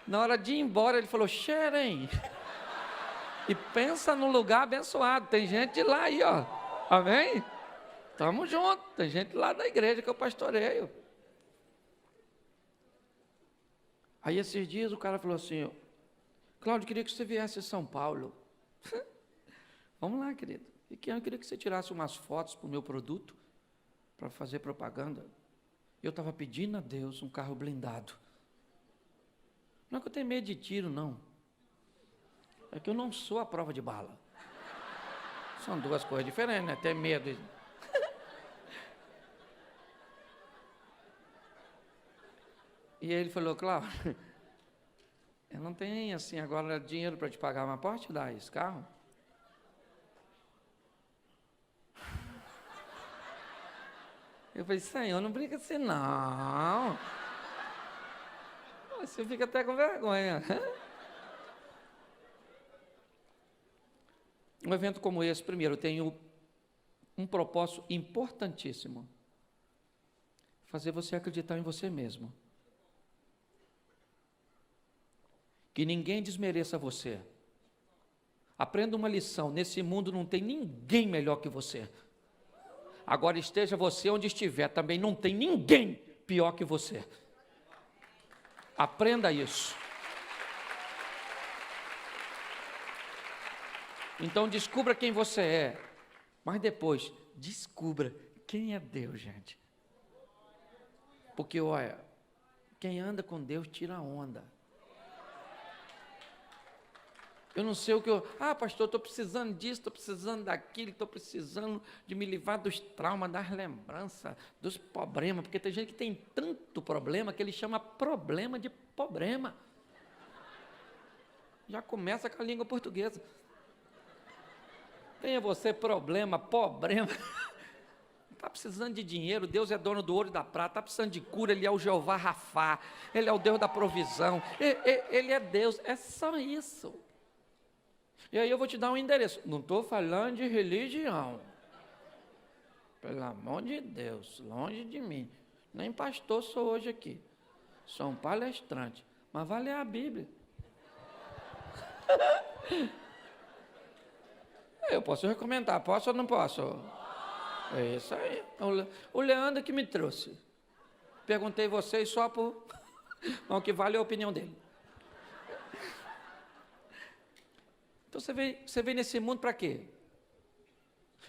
Na hora de ir embora, ele falou: Xerém. E pensa num lugar abençoado. Tem gente de lá aí, ó. Amém? Estamos juntos. Tem gente lá da igreja que eu pastoreio. Aí esses dias o cara falou assim: Cláudio, queria que você viesse a São Paulo. Vamos lá, querido. Eu queria que você tirasse umas fotos para o meu produto, para fazer propaganda. Eu estava pedindo a Deus um carro blindado. Não é que eu tenho medo de tiro, não. É que eu não sou a prova de bala. São duas coisas diferentes, né? Ter medo. E aí ele falou: Cláudio, eu não tenho assim agora dinheiro para te pagar, mas posso te dar esse carro? Eu falei: Senhor, não brinca assim não. Você fica até com vergonha. Um evento como esse, primeiro, tem um propósito importantíssimo: fazer você acreditar em você mesmo. Que ninguém desmereça você. Aprenda uma lição: nesse mundo não tem ninguém melhor que você. Agora esteja você onde estiver, também não tem ninguém pior que você. Aprenda isso. Então descubra quem você é, mas depois descubra quem é Deus, gente. Porque olha, quem anda com Deus tira onda. Eu não sei o que pastor, estou precisando disso, estou precisando daquilo, estou precisando de me livrar dos traumas, das lembranças, dos problemas, porque tem gente que tem tanto problema que ele chama problema de problema. Já começa com a língua portuguesa. Tenha você problema. Está precisando de dinheiro, Deus é dono do ouro e da prata. Está precisando de cura, Ele é o Jeová Rafá, Ele é o Deus da provisão, Ele é Deus, é só isso. E aí eu vou te dar um endereço. Não estou falando de religião. Pelo amor de Deus, longe de mim. Nem pastor sou hoje aqui. Sou um palestrante. Mas vai ler a Bíblia. Eu posso recomendar, posso ou não posso? É isso aí. O Leandro que me trouxe. Perguntei vocês só por... o que vale é a opinião dele. Então você vem nesse mundo para quê?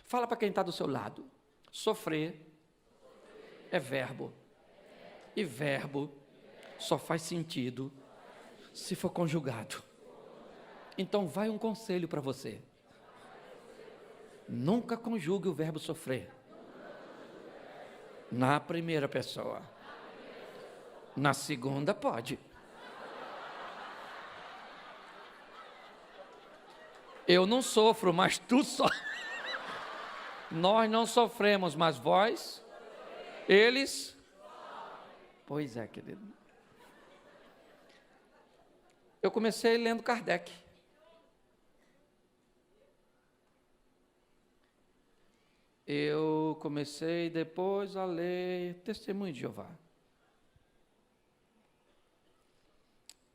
Fala para quem está do seu lado. Sofrer é verbo. E verbo só faz sentido se for conjugado. Então vai um conselho para você. Nunca conjugue o verbo sofrer na primeira pessoa. Na segunda pode. Eu não sofro, mas tu sofres. Nós não sofremos, mas vós, eles. Pois é, querido. Eu comecei lendo Kardec. Eu comecei depois a ler Testemunho de Jeová.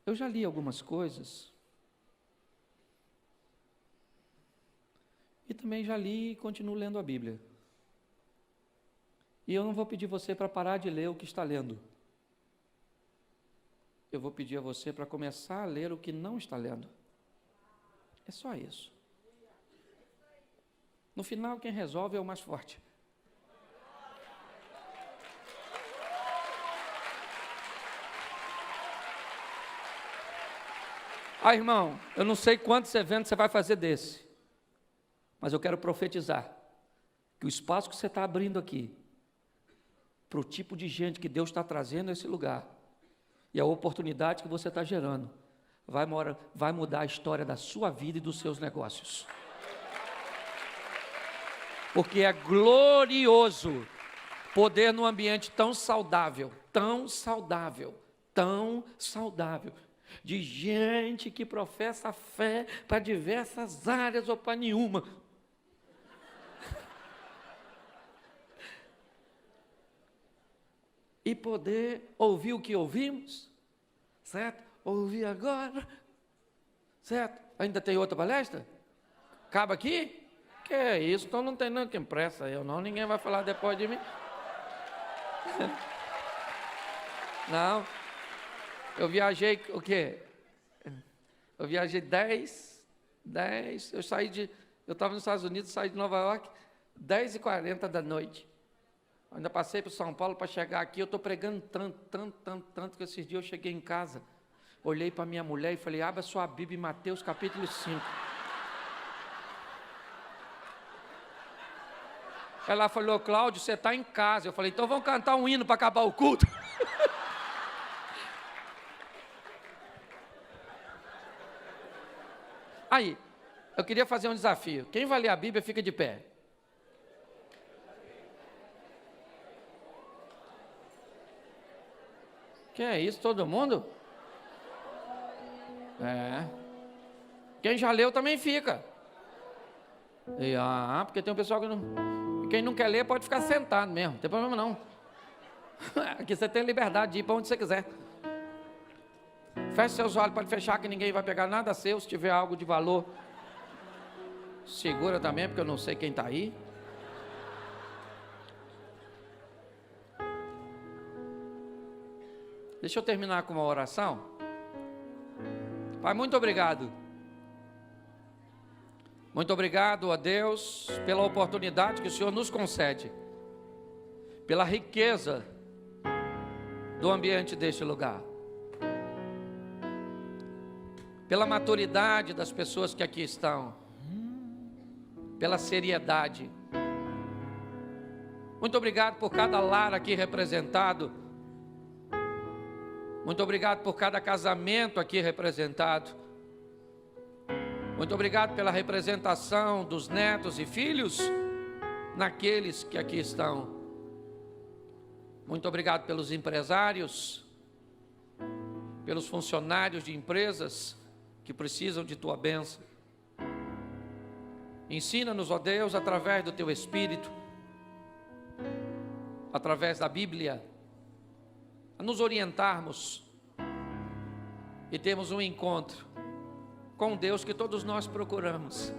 Eu já li algumas coisas. E também já li e continuo lendo a Bíblia. E eu não vou pedir você para parar de ler o que está lendo. eu vou pedir a você para começar a ler o que não está lendo. É só isso. No final, quem resolve é o mais forte. Ah, irmão, eu não sei quantos eventos você vai fazer desse, mas eu quero profetizar que o espaço que você está abrindo aqui, para o tipo de gente que Deus está trazendo a esse lugar, e a oportunidade que você está gerando, vai mudar a história da sua vida e dos seus negócios. Porque é glorioso poder num ambiente tão saudável, de gente que professa fé para diversas áreas ou para nenhuma. E poder ouvir o que ouvimos, certo? Ouvir agora, certo? Ainda tem outra palestra? Acaba aqui? Que é isso? Então não tem não que impressa eu não, ninguém vai falar depois de mim. Não. Eu viajei, o quê? Eu viajei 10, eu estava nos Estados Unidos, saí de Nova York, 10h40 da noite. Ainda passei para São Paulo para chegar aqui, eu estou pregando tanto, que esses dias eu cheguei em casa, olhei para minha mulher e falei, abra sua Bíblia em Mateus capítulo 5. Ela falou, Cláudio, você está em casa. Eu falei, então vamos cantar um hino para acabar o culto. Aí, eu queria fazer um desafio. Quem vai ler a Bíblia, fica de pé. Que é isso, todo mundo? É. Quem já leu também fica. Porque tem um pessoal que não... Quem não quer ler pode ficar sentado mesmo, não tem problema não. Aqui você tem liberdade de ir para onde você quiser. Feche seus olhos, pode fechar que ninguém vai pegar nada seu. Se tiver algo de valor, segura também, porque eu não sei quem está aí. Deixa eu terminar com uma oração. Pai, muito obrigado. Muito obrigado a Deus pela oportunidade que o Senhor nos concede, pela riqueza do ambiente deste lugar, pela maturidade das pessoas que aqui estão, pela seriedade. Muito obrigado por cada lar aqui representado. Muito obrigado por cada casamento aqui representado. Muito obrigado pela representação dos netos e filhos naqueles que aqui estão. Muito obrigado pelos empresários, pelos funcionários de empresas que precisam de Tua bênção. Ensina-nos, ó Deus, através do Teu Espírito, através da Bíblia, a nos orientarmos e termos um encontro com Deus que todos nós procuramos.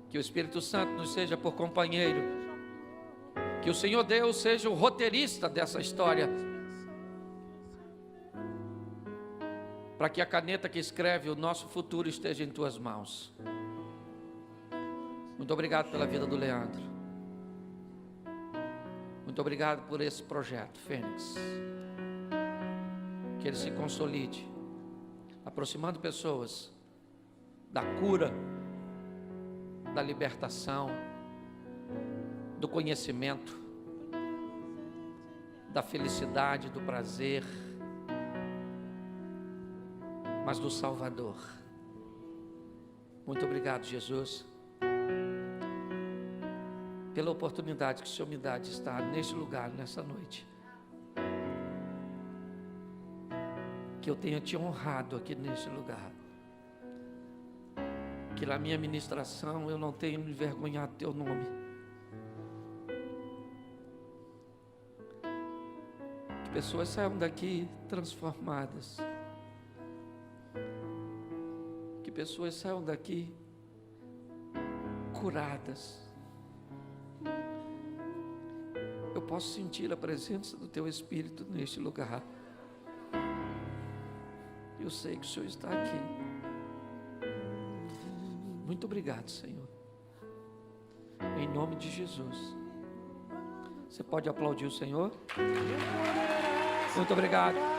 Que o Espírito Santo nos seja por companheiro, que o Senhor Deus seja o roteirista dessa história, para que a caneta que escreve o nosso futuro esteja em Tuas mãos. Muito obrigado pela vida do Leandro. Muito obrigado por esse projeto, Fênix. Que ele se consolide, aproximando pessoas da cura, da libertação, do conhecimento, da felicidade, do prazer, mas do Salvador. Muito obrigado, Jesus, pela oportunidade que o Senhor me dá de estar neste lugar, nessa noite. Que eu tenha Te honrado aqui neste lugar. Que na minha ministração eu não tenha me envergonhado do Teu nome. Que pessoas saiam daqui transformadas. Que pessoas saiam daqui curadas. Eu posso sentir a presença do Teu Espírito neste lugar. Eu sei que o Senhor está aqui. Muito obrigado, Senhor. Em nome de Jesus. Você pode aplaudir o Senhor? Muito obrigado.